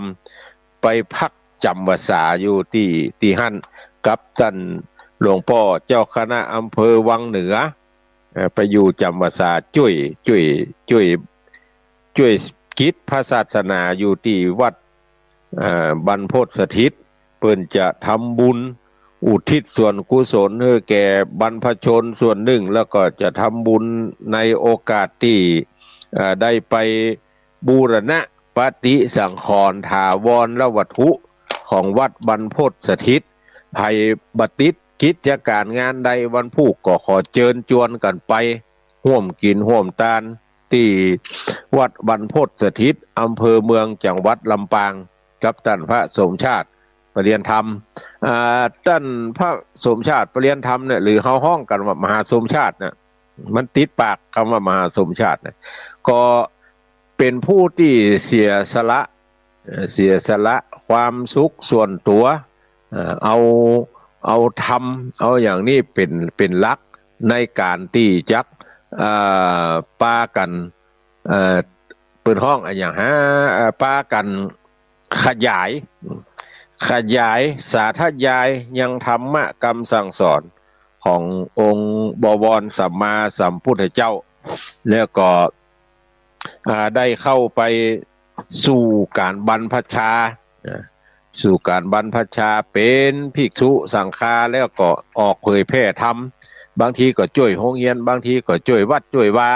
ไปพักจำพรรษาอยู่ที่หั่นกับท่านหลวงพ่อเจ้าคณะอำเภอวังเหนือไปอยู่จำพรรษาช่วยกิจพระศาสนาอยู่ที่วัดบรรพตสถิตเพิ่นจะทำบุญอุทิศส่วนกุศลให้แก่บรรพชนส่วนหนึ่งแล้วก็จะทำบุญในโอกาสที่ได้ไปบูรณะปฏิสังขรณ์ถาวรและวัตถุของวัดบรรพตสถิตภัยบัติดกิจการงานใดวันพุกก็ขอเชิญชวนกันไปร่วมกินร่วมทานที่วัดบรรพตสถิตอำเภอเมืองจังหวัดลำปางกับท่านพระสมชาติปเรียนธรรมท่านพระสมชาติปเรียนธรรมเนี่ยหรือเขาห้องกันว่ามหาสมชาติเนี่ยมันติดปากคำว่ามหาสมชาติเนี่ยก็เป็นผู้ที่เสียสละความสุขส่วนตัวเอาทำเอาอย่างนี้เป็นหลักในการที่จักปากันเปิดห้องอย่างปากันขยายสาธยายยังธรรมะคำสั่งสอนขององค์บวรสัมมาสัมพุทธเจ้าแล้วก็ได้เข้าไปสู่การบรรพชาเป็นภิกษุสังฆาแล้วก็ออกเผยแพร่ธรรมบางทีก็ช่วยโรงเรียนบางทีก็ช่วยวัดช่วยว่า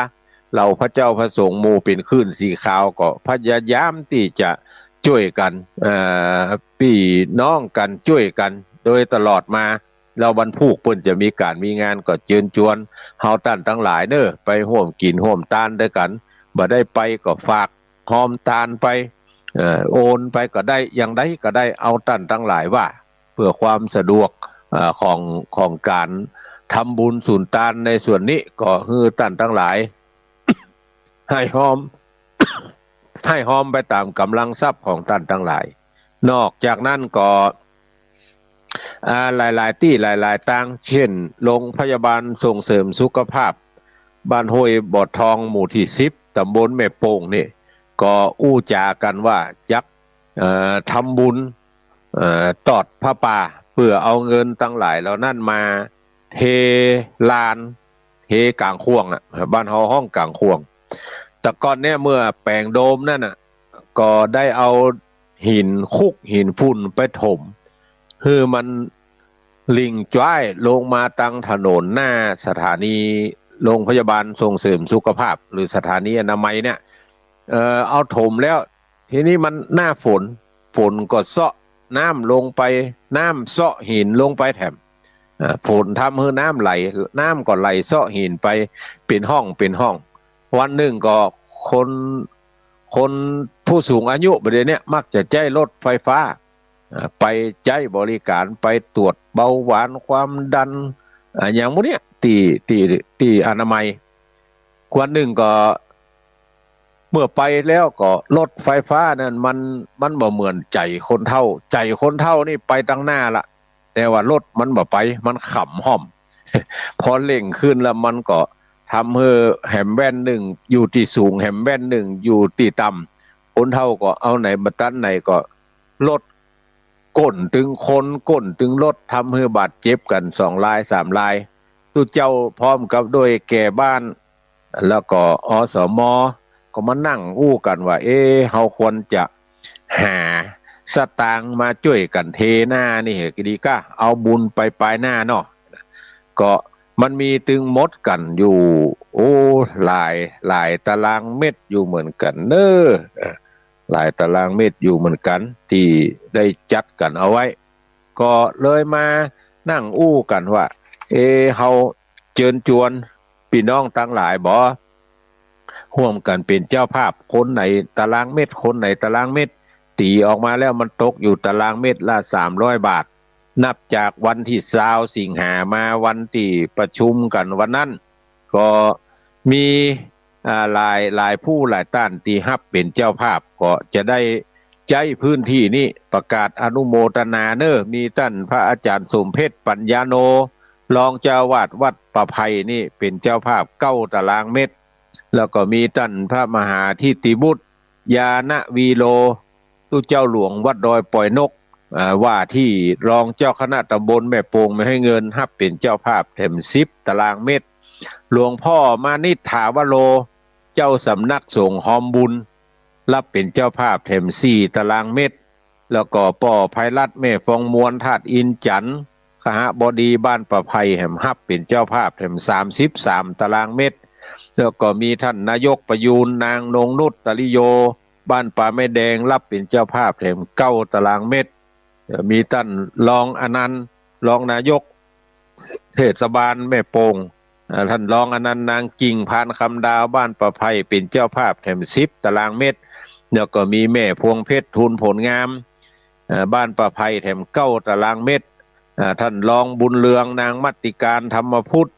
เราพระเจ้าพระสงฆ์หมู่เป็นคลื่นสีขาวก็พยายามที่จะช่วยกันพี่น้องกันช่วยกันโดยตลอดมาเราบรรพุกเพิ่นจะมีการมีงานก็เชิญชวนเฮาท่านทั้งหลายเด้อไปร่วมกินร่วมทานด้วยกันบ่ได้ไปก็ฝากหอมทานไปโอนไปก็ได้อย่างใดก็ได้เอาท่านทั้งหลายว่าเพื่อความสะดวกของการทำบุญสุนทานในส่วนนี้ก็คือท่านทั้งหลาย ให้หอมไปตามกำลังทรัพย์ของท่านทั้งหลายนอกจากนั้นก็หลายๆที่หลายๆต่างเช่นโรงพยาบาลส่งเสริมสุขภาพบ้านห้วยบอดทองหมู่ที่10ตำบลแม่โป่งนี่ก็อู้จากันว่ายักทำบุญตอดพระป่าเพื่อเอาเงินตั้งหลายแล้วนั่นมาเทลานเทกลางข่วงบ้านเฮาห้องกลางข่วงแต่ก่อนเนี่ยเมื่อแปลงโดมนั่นก็ได้เอาหินฝุ่นไปถมคือมันลิงจ้ายลงมาตั้งถนนหน้าสถานีโรงพยาบาลส่งเสริมสุขภาพหรือสถานีอนามัยเนี่ยเอาถมแล้วทีนี้มันหน้าฝนก็เซาะน้ำลงไปน้ำเซาะหินลงไปแถมฝนทำให้น้ำก็ไหลเซาะหินไปเป็นห้องวันหนึ่งก็คนผู้สูงอายุประเดี๋ยวนี้มักจะใช้รถไฟฟ้าไปใช้บริการไปตรวจเบาหวานความดันอย่างพวกนี้ที่อนามัยวันหนึ่งก็เมื่อไปแล้วก็รถไฟฟ้านั้นมันบ่เหมือนใจคนเฒ่านี่ไปตั้งหน้าละแต่ว่ารถมันบ่ไปมันขำห่อม พอเร่งขึ้นแล้วมันก็ทำให้แหมแว่นหนึ่งอยู่ที่สูงแหมแว่นหนึ่งอยู่ที่ต่ำคนเฒ่าก็เอาไหนมาตันไหนก็รถก้นตึงคนก้นตึงรถทำให้บาดเจ็บกัน2 ราย 3 รายตู้เจ้าพร้อมกับโดยแก่บ้านแล้วก็อสม.ก็มานั่งอู้กันว่าเฮาควรจะหาสตางค์มาช่วยกันเทหน้านี่ก็ดีก็เอาบุญไปปลายหน้าเนาะ ก็มันมีตึงมดกันอยู่โอ้หลายตารางเม็ดอยู่เหมือนกันเนอหลายตารางเม็ดอยู่เหมือนกันที่ได้จัดกันเอาไว้ก็เลยมานั่งอู้กันว่าเฮาเชิญชวนพี่น้องทั้งหลายบ่ร่วมกันเป็นเจ้าภาพคนไหนตารางเม็ดคนไหนตารางเม็ดตีออกมาแล้วมันตกอยู่ตารางเม็ดละ300 บาทนับจากวันที่20 สิงหามาวันที่ประชุมกันวันนั้นก็มีหลายผู้หลายต้านที่รับเป็นเจ้าภาพก็จะได้ใจพื้นที่นี้ประกาศอนุโมทนาเนอมีท่านพระอาจารย์สมเพชรปัญญาโนรองเจ้าวาดวัดประไพนี่เป็นเจ้าภาพ9 ตารางเมตรแล้วก็มีท่านพระมหาทิติบุตรยาณวีโลตุเจ้าหลวงวัดดอยปล่อยนกว่าที่รองเจ้าคณะตำบลแม่โป่งไม่ให้เงินรับเป็นเจ้าภาพแถม10 ตารางเมตรหลวงพ่อมานิษฐาวโรเจ้าสำนักสงฆ์หอมบุญรับเป็นเจ้าภาพแถม4 ตารางเมตรแล้วก็ป่อภัยรัตน์แม่ฟองมวลธาตุอินจันทร์คหบดีบ้านประไพแห่มรับเป็นเจ้าภาพแถม33 ตารางเมตรแล้วก็มีท่านนายกประยูนนางนงนุชตริโยบ้านป่าแม่แดงรับเป็นเจ้าภาพแถม9 ตารางเมตรมีท่านรองอนันต์รองนายกเทศบาลแม่โป่งท่านรองอนันต์นางกิ่งพานคำดาวบ้านประไพเป็นเจ้าภาพแถม10 ตารางเมตรแล้วก็มีแม่พวงเพชรทุนผลงามบ้านประไพแถม9 ตารางเมตรท่านรองบุญเรืองนางมัตติการธรรมพุทธ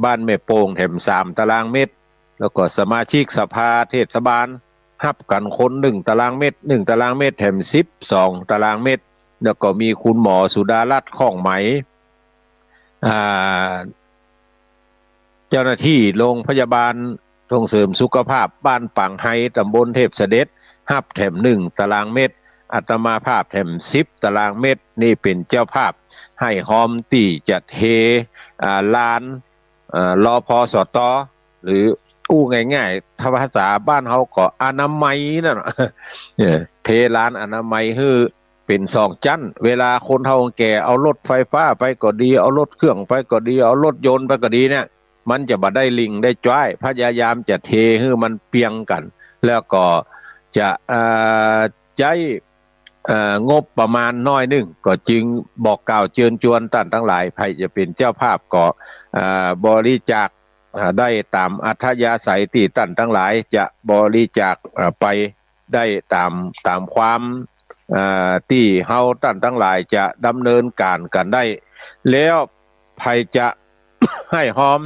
บ้านแม่โป่งแถม3 ตารางเมตรแล้วก็สมาชิกสภาเทศบาลรับกันคน1 ตารางเมตร1 ตารางเมตรแถม12 ตารางเมตรแล้วก็มีคุณหมอสุดารัตน์ข้องไหมเจ้าหน้าที่โรงพยาบาลส่งเสริมสุขภาพบ้านปังไฮตำบลเทพเสด็จรับแถม1 ตารางเมตรอาตมาภาพแถม10 ตารางเมตรนี่เป็นเจ้าภาพให้หอมตีจัดเทลานรอพอสตหรืออู้ง่ายๆถ้าภาษาบ้านเฮาก็อนามัยนั่นเทลานอนามัยฮือเป็น2 ชั้นเวลาคนเฒ่าแก่เอารถไฟฟ้าไปก็ดีเอารถเครื่องไปก็ดีเอารถยนต์ไปก็ดีเนี่ยมันจะบ่ได้ลิงได้จ้อยพยายามจะเทให้มันเปียงกันแล้วก็จะใจงบประมาณน้อยนึงก็จึงบอกกล่าวเชิญชวนท่านทั้งหลายใครจะเป็นเจ้าภาพก็บริจาคได้ตามอัธยาศัยที่ท่านทั้งหลายจะบริจาคไปได้ตามความที่เฮาท่านทั้งหลายจะดำเนินการกันได้แล้วใครจะ ให้หอม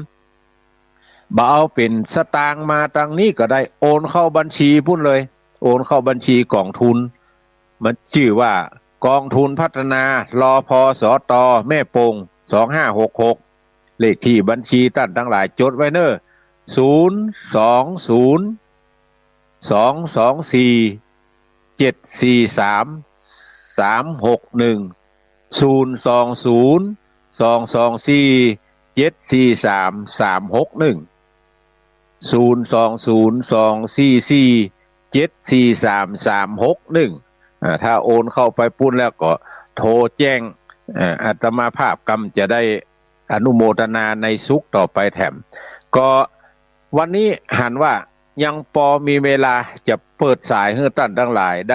บ่เอาเป็นสตางค์มาตังนี้ก็ได้โอนเข้าบัญชีพุ่นเลยโอนเข้าบัญชีกองทุนมันชื่อว่ากองทุนพัฒนารอพอสตแม่โป่ง2566เลขที่บัญชีท่านทั้งหลายจดไว้เนอะ02024361 0202447361ถ้าโอนเข้าไปปุ้นแล้วก็โทรแจ้งอาตมาภาพกรรมจะได้อนุโมทนาในสุขต่อไปแถมก็วันนี้หันว่ายังพอมีเวลาจะเปิดสายให้ท่านทั้งหลายไ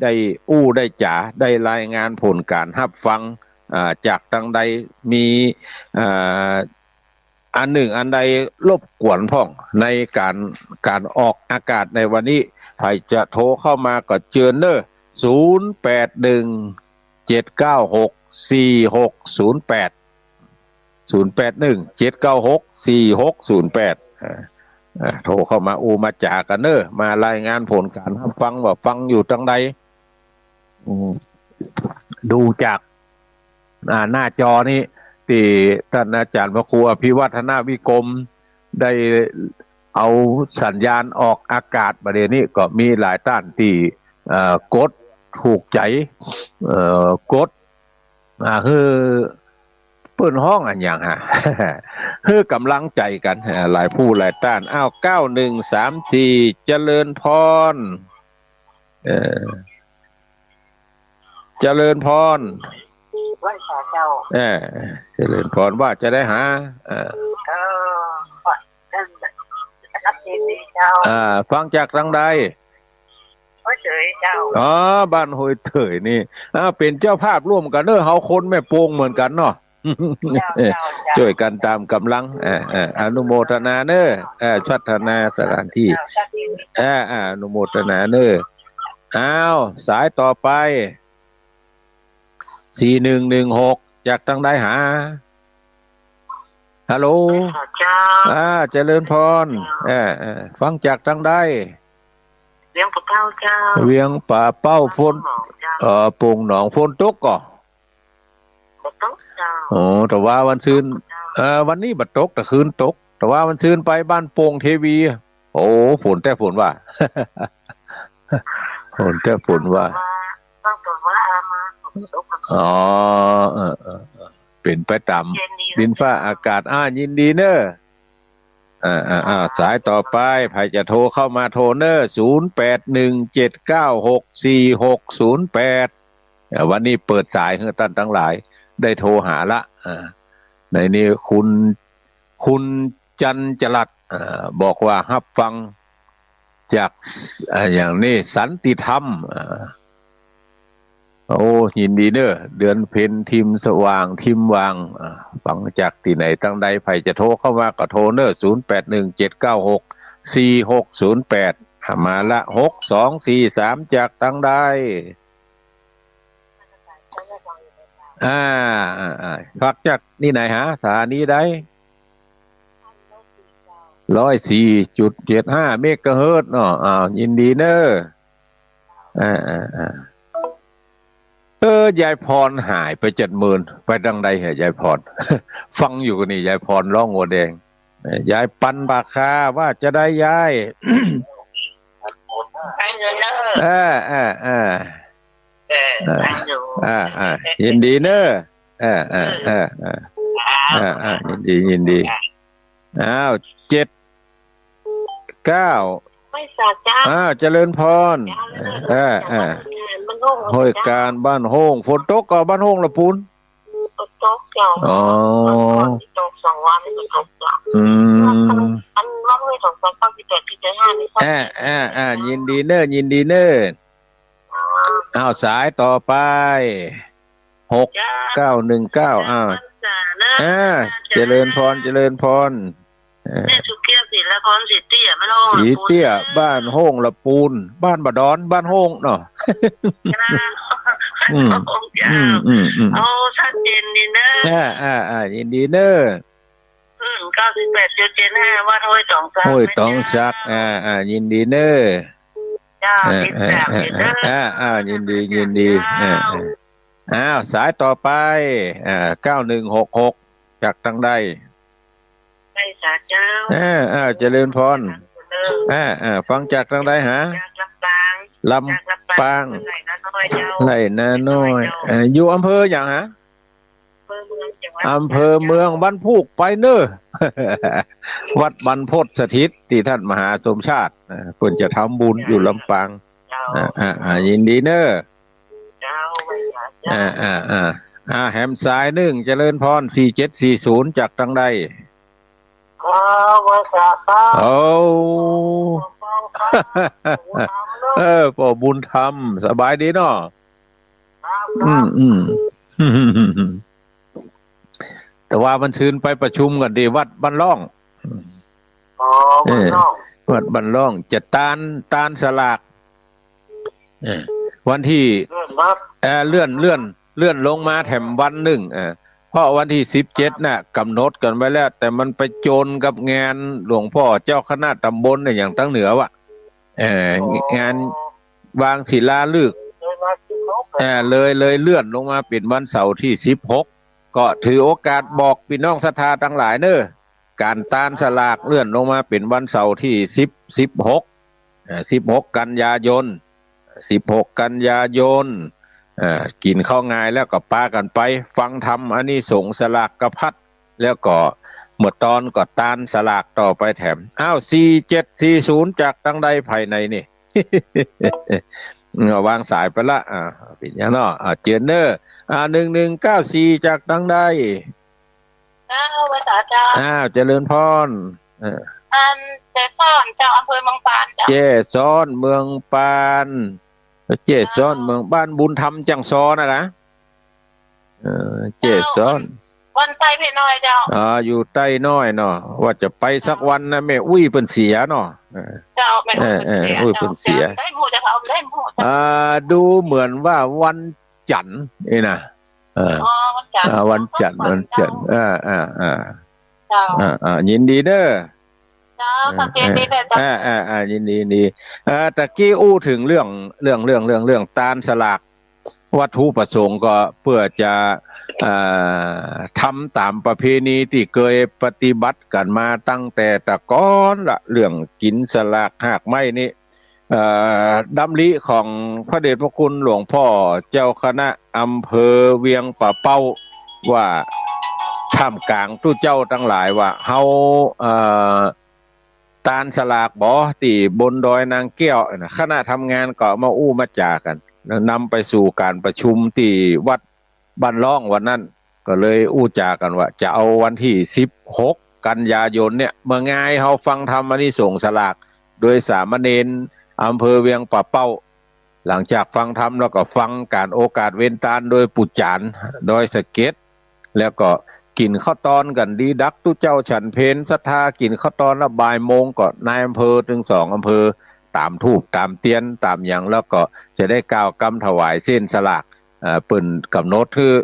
ด้อู้ได้จ๋าได้รายงานผลการรับฟังจากทางใดมีอันหนึ่งอันใดรบกวนพ่องในการออกอากาศในวันนี้ใครจะโทรเข้ามาก็เชิญเนอะ0817964608 0817964608โทรเข้ามาอูมาจากกันเนอะมารายงานผลการรับฟังว่าฟังอยู่ทางใดดูจากหน้าจอนี้ที่ท่านอาจารย์พระครูอภิวัฒนาวิกรมได้เอาสัญญาณออกอากาศประเดี๋ยวนี้ก็มีหลายท่านที่กดถูกใจกดคือเปิ้นห้องอันอย่างฮะ คือกำลังใจกันหลายผู้หลายต้าน9134เจริญพรเจริญพร เจ้าเจริญพรว่าจะได้หารับดีเจ้าฟังจากทางใดห้วยเถยเจ้าบ้านห้วยเถยนี่เป็นเจ้าภาพร่วมกันเฮาคนแม่โป่งเหมือนกันเนาะช่วยกันตามกำลังอนุโมทนาชัฒนาสถานที่อนุโมทนาสายต่อไป4116จากทางใดหาฮัลโหลเจริญพรฟังจากทางใดเวียงป่าเป้าเจ้าเวียงป่าเป้าฝนโป่งหนองฝนตกก่อแต่ว่าวันซืนวันนี้บัดตกแต่คืนตกแต่ว่าวันซืนไปบ้านโป่งเทวีฝนแต่ฝนว่าฝนแต่ฝนว่าเป็นไปตามดินฟ้าอากาศยินดีสายต่อไปใครจะโทรเข้ามาโทร0817964608วันนี้เปิดสายให้ท่านทั้งหลายได้โทรหาละในนี้คุณจันจรัสบอกว่ารับฟังจากอย่างนี้สันติธรรมยินดีเดือนเพ็ญทิมสว่างทิมวางฟังจากที่ไหนตั้งใดใครจะโทรเข้ามาก็โทร0817964608มาละ6243จากตั้งใดพักจากนี่ไหนสถานีใด104.75 เมกะเฮิรตซ์เนาะยินดียายพรหายไป70,000ไปดังใดเหรอยายพร ฟังอยู่นี่ยายพรร้องหัวแดงยายปันปากคาว่าจะได้ยายให้เงินยินดียินดี7-9ไม่สาจ้าเจริญพรห้วยการบ้านโฮงฝนตกก็บ้านโฮงละปูนตกเจ้าตก2 วันนี่ตกจ้ะอันว่าไม่2 3 8 5นี่ยินดีสายต่อไป6919เจริญพรสุเกียศิลพรสิเตี้ยไม่ร้องสีเตี้ยบ้านโฮงละปูนบ้านบดอนบ้านโฮงเนาะชัดเจนดียินดี98.75ว่าห้วยตองซักยินดียินดีสายต่อไป9166จากทางใดไม่สาเจ้าเจริญพรฟังจากทางใดลำปางไหลนาน้อยอยู่อำเภออย่างอำเภอเมืองบ้านพูกไปวัดบรรพตสถิตที่ท่านมหาสมชาติคนจะทำบุญอยู่ลำปางยินดีแหมสาย1เจริญพร4740จากทางใดพ่อบุญธรรมสบายดีเนาะแต่ว่ามันชื่นไปประชุมกันดีวัดบ้านร่องวัดบ้านร่องจะตานสลากวันที่เลื่อนลงมาแถมวันหนึ่งเพราะวันที่17น่ะกำหนดกันไว้แล้วแต่มันไปโจรกับงานหลวงพ่อเจ้าคณะตำบลอย่างตั้งเหนือวะงานวางศิลาฤกษ์เลยเลื่อนลงมาเป็นวันเสาร์ที่16ก็ถือโอกาสบอกพี่น้องศรัทธาทั้งหลายการตานสลากเลื่อนลงมาเป็นวันเสาร์ที่16กันยายนกินข้าวงายแล้วก็ปากันไปฟังธรรมอานิสงส์สลากกพัดแล้วก็เมื่อตอนก็ตานสลากต่อไปแถม4740จากตั้งใดภายในนี่ วางสายไปละเป็นยังเนาะเจนเนอร์1194จากดังใดภาษาเจ้าเจริญพรเจซ้อนเจ้าอำเภอเมืองปานเจ้าเจซ้อนเมืองปานเจซ้อนเมืองบ้านบุญธรรมจังซ้อนะเจซ้อนวันใต้พี่น้อยเจ้าอยู่ใต้น้อยเนาะว่าจะไปสักวันนะแม่อุ้ยเพิ่นเสียเนาะเจ้าแม่อุ้ยเพิ่นเสียได้หมู่จะเขาได้หมู่ดูเหมือนว่าวันจันทร์นี่นะวันจันทร์วันจันทร์ยินดีเด้อสังเกตดีเด้อจ้ายินดีตะกี้อู้ถึงเรื่องตาลสลากวัตถุประสงค์ก็เพื่อจะทำตามประเพณีที่เคยปฏิบัติกันมาตั้งแต่ตะก้อนละเรื่องกินสลากหากไม้นี่ดำริของพระเดชพระคุณหลวงพ่อเจ้าคณะอำเภอเวียงป่าเป้าว่าท่ามกลางทุกเจ้าทั้งหลายว่าเฮาตาลสลากบ่ที่บนดอยนางแก้วคณะทำงานก็มาอู้มาจากันนำไปสู่การประชุมที่วัดบ้านร่องวันนั้นก็เลยอู้จากันว่าจะเอาวันที่16กันยายนเนี่ยเมื่อง่ายเฮาฟังธรรมอานิสงส์สลากโดยสามเณรอำเภอเวียงป่าเป้าหลังจากฟังธรรมแล้วก็ฟังการโอกาสเว้นตาลโดยปุจจานโดยสเก็ตแล้วก็กินข้าวตอนกันดีดักตุเจ้าฉันเพนศรัทธากินข้าวตอนละบ่ายโมงก็นายอำเภอถึง2อำเภอตามทูปตามเตียนตามอย่างแล้วก็จะได้กล่าวกำถวายเส้นสลากเปิ่นกำหนดคือ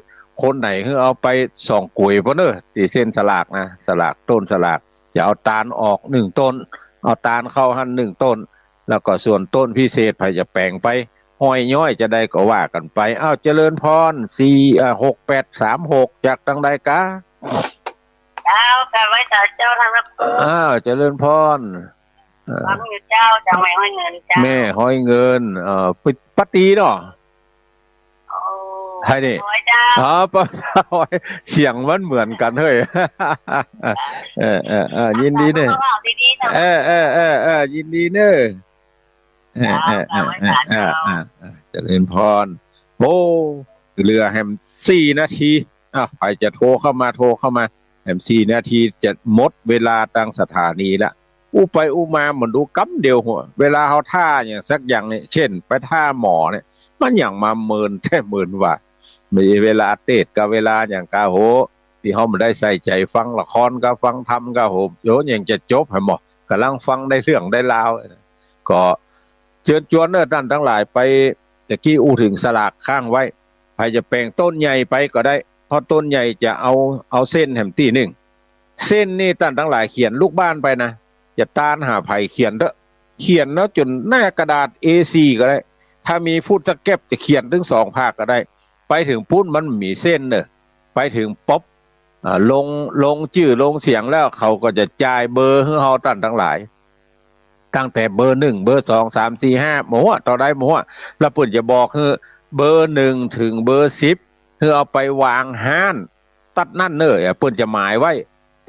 คนไหนคือเอาไปส่องกุยเพราะเนอะตีเส้นสลากนะสลากต้นสลากจะเอาตาลออก1ต้นเอาตาลเข้าหั่น1ต้นแล้วก็ส่วนต้นพิเศษไผจะแปลงไปห้อยย้อยจะได้ก็ว่ากันไปเจริญพร6836จากทางใดกะกับไว้แต่เจ้าทางรับเจริญพรฟังอยู่เจ้าจะไม่ห้อยเงินเจ้าแม่ห้อยเงินปฏิเนาะใช่นี่ป้าเสียงมันเหมือนกันเฮ้ยยินดีเนอะยินดีเนอะเจริญพรโอ้เรือแฮม4 นาทีใครจะโทรเข้ามาแฮม4 นาทีจะหมดเวลาตั้งสถานีละอู้ไปอู้มาเหมือนดูกำเดียวหัวเวลาเขาท่าอย่างสักอย่างเนี่ยเช่นไปท่าหมอเนี่ยมันอย่างมาเมินแค่เมินว่ามีเวลาเตะกับเวลาอย่างกาโหที่เขาไม่ได้ใส่ใจฟังละครกับฟังธรรมกาโหโยนอย่างจะจบให้หมดกำลังฟังได้เรื่องได้ราวก็เชิญชวนเนอท่านทั้งหลายไปตะกี้อู้ถึงสลากข้างไว้ใครจะแปลงต้นใหญ่ไปก็ได้เพราะต้นใหญ่จะเอาเส้นแหมตี1เส้นนี่ท่านทั้งหลายเขียนลูกบ้านไปนะอย่าตานหาไผ่เขียนแล้วจนหน้ากระดาษ A4 ก็ได้ถ้ามีพูดสักแก็บจะเขียนถึง2 ภาคก็ได้ไปถึงปุ้นมันมีเส้นเนอะไปถึงป๊อปลงชื่อลงเสียงแล้วเขาก็จะจ่ายเบอร์ให้เฮาท่านทั้งหลายตั้งแต่เบอร์1เบอร์2 3 4 5หมวต่อได้หมวแล้วเพิ่นจะบอกคือเบอร์1ถึงเบอร์10คือเอาไปวางห้านตัดนั่นเนอะเพิ่นจะหมายไว้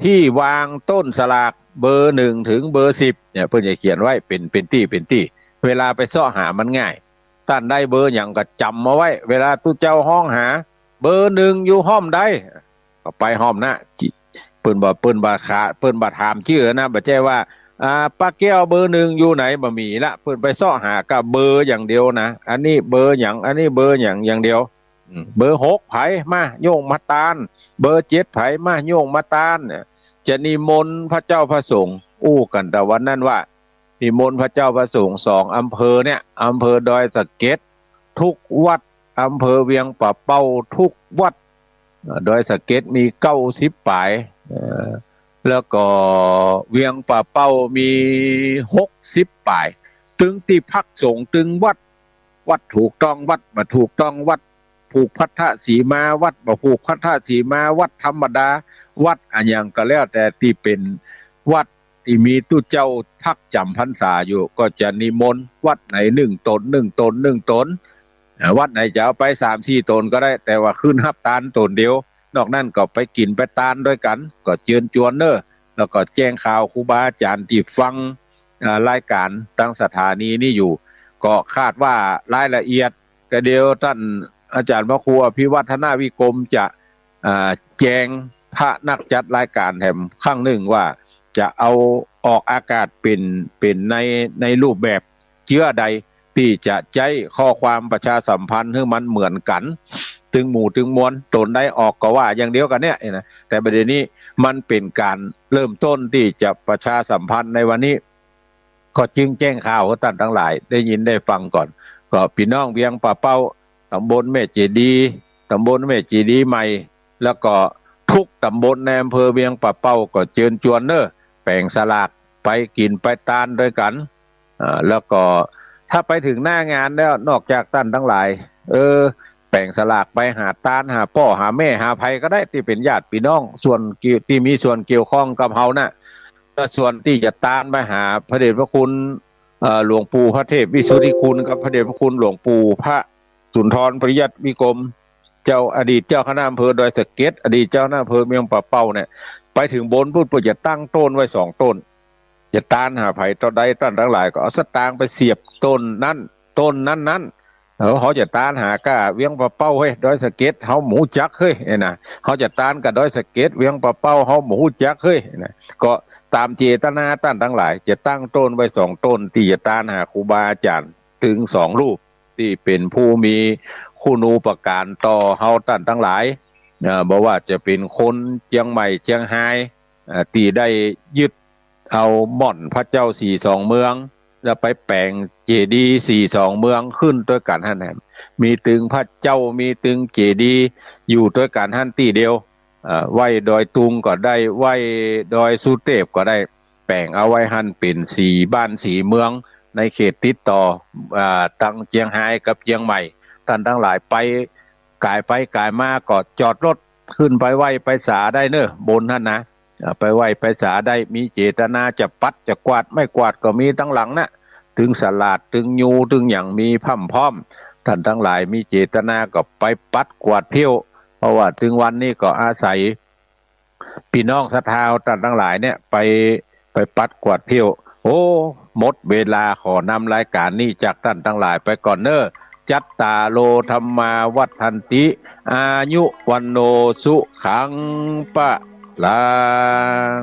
ที่วางต้นสลากเบอร์1ถึงเบอร์10เนี่ยเพิ่นจะเขียนไว้เป็นตี้เวลาไปเสาะหามันง่ายท่านได้เบอร์หยังก็จำมาไว้เวลาตู้เจ้าห้องหาเบอร์1อยู่ห้อมใดก็ไปห้อมนะเปิ้นบ่ถามชื่อนะบ่ใช่ว่าป้าแก้วเบอร์1อยู่ไหนบ่มีละเปิ้นไปเสาะหากับเบอร์อย่างเดียวนะอันนี้เบอร์หยังอันนี้เบอร์หยังอย่างเดียวเบอร์6ไผมาโยงมาตาลเบอร์7ไผมาโยงมาตาลจะนิมนต์พระเจ้าพระสงฆ์อู้กันแต่วันนั้นว่านิมนต์พระเจ้าพระสงฆ์2อำเภอเนี่ยอำเภอดอยสะเก็ดทุกวัดอำเภอเวียงป่าเป้าทุกวัดดอยสะเก็ดมี90 ปายแล้วก็เวียงป่าเป้ามี60 ปายถึงที่พักสงฆ์ถึงวัดถูกต้องวัดบ่ถูกต้องวัดผูกพัทธสีมาวัดบ่ผูกพัทธสีมาวัดธรรมดาวัดอันยังก็แล้วแต่ที่เป็นวัดที่มีตู้เจ้าพักจำพรรษาอยู่ก็จะนิมนต์วัดไหน1 ตนวัดไหนจะเอาไป 3-4 ตนก็ได้แต่ว่าขึ้นรับตาลตนเดียวนอกนั้นก็ไปกินไปตาลด้วยกันก็เชิญชวนเนอะแล้วก็แจ้งข่าวครูบาอาจารย์ที่ฟังรายการตั้งสถานีนี้อยู่ ก็คาดว่ารายละเอียดก็เดียวท่านอาจารย์พระครูอภิวัฒนาวิกรมจะแจงพระนักจัดรายการแถมข้างหนึ่งว่าจะเอาออกอากาศเป็นในรูปแบบเชื้อใดที่จะใจข้อความประชาสัมพันธ์ให้มันเหมือนกันถึงหมู่ถึงมวลตนได้ออกก็ว่าอย่างเดียวกันเนี่ยนะแต่ประเด็นนี้มันเป็นการเริ่มต้นที่จะประชาสัมพันธ์ในวันนี้ก็จึงแจ้งข่าวให้ท่านทั้งหลายได้ยินได้ฟังก่อนก็พี่น้องเวียงป่าเป้าตำบลแม่เจดีตำบลแม่เจดีใหม่แล้วก็ทุกตำบลในอำเภอเวียงป่าเป้าก็เชิญชวนเนอะแป่งสลากไปกินไปตานด้วยกันแล้วก็ถ้าไปถึงหน้างานแล้วนอกจากท่านทั้งหลายแป่งสลากไปหาตานหาพ่อหาแม่หาไผก็ได้ที่เป็นญาติพี่น้องส่วนที่มีส่วนเกี่ยวข้องกับเฮาน่ะส่วนที่จะตานไปหาพระเดชพระคุณหลวงปู่พระเทพวิสุทธิคุณกับพระเดชพระคุณหลวงปู่พระสุนทรปริยัติวิกรมเจ้าอดีตเจ้าคณะอำเภอดอยสะเก็ดอดีตเจ้าคณะอำเภอเมืองป่าเป้าเนี่ยไปถึงบนพูดเพื่อจะตั้งต้นไว้2 ต้นจะตานหาไผ่ต่อใดท่านทั้งหลายก็เอาสตางค์ไปเสียบต้นนั้นเขาจะตานหากะเวียงป่าเป้าเฮ้ยดอยสะเก็ดเฮาหมูจักเฮ้ยนะเขาจะตานกับดอยสะเก็ดเวียงป่าเป้าเฮาหมูจักเฮ้ยนะก็ตามเจตนาท่านทั้งหลายจะตั้งต้นไว้2 ต้นที่จะตานหาครูบาอาจารย์ถึง2 รูปที่เป็นผู้มีคุณูปการต่อเฮาท่านทั้งหลายบอกว่าจะเป็นคนเชียงใหม่เชียงไฮ้ที่ได้ยึดเอาม่อนพระเจ้า42 เมืองแล้วไปแปลงเจดีย์42 เมืองขึ้นด้วยกันหั่นแหละมีตึงพระเจ้ามีตึงเจดีย์อยู่ด้วยกันหั่นที่เดียวไหว้ดอยตุงก็ได้ไหว้ดอยสุเทพก็ได้แปลงเอาไว้หั่นเป็น4 บ้าน4 เมืองในเขตติดต่อตั้งเชียงไฮ้กับเชียงใหม่ท่านทั้งหลายไปกายมาก็จอดรถขึ้นไปไหว้ไปสาได้เนอะบนท่านนะไปไหว้ไปสาได้มีเจตนาจะปัดจะกวาดไม่กวาดก็มีทั้งหลังนะถึงสลาดถึงยูถึงอย่างมีพร้อมท่านทั้งหลายมีเจตนาก็ไปปัดกวาดเพี้ยวเพราะว่าถึงวันนี้ก็อาศัยพี่น้องศรัทธาท่านทั้งหลายเนี่ยไปปัดกวาดเพี้ยวโอ้หมดเวลาขอนำรายการนี้จากท่านทั้งหลายไปก่อนเนอะจัตตาโลธรรมาวัฏันติอายุวันโนสุขังปะลัง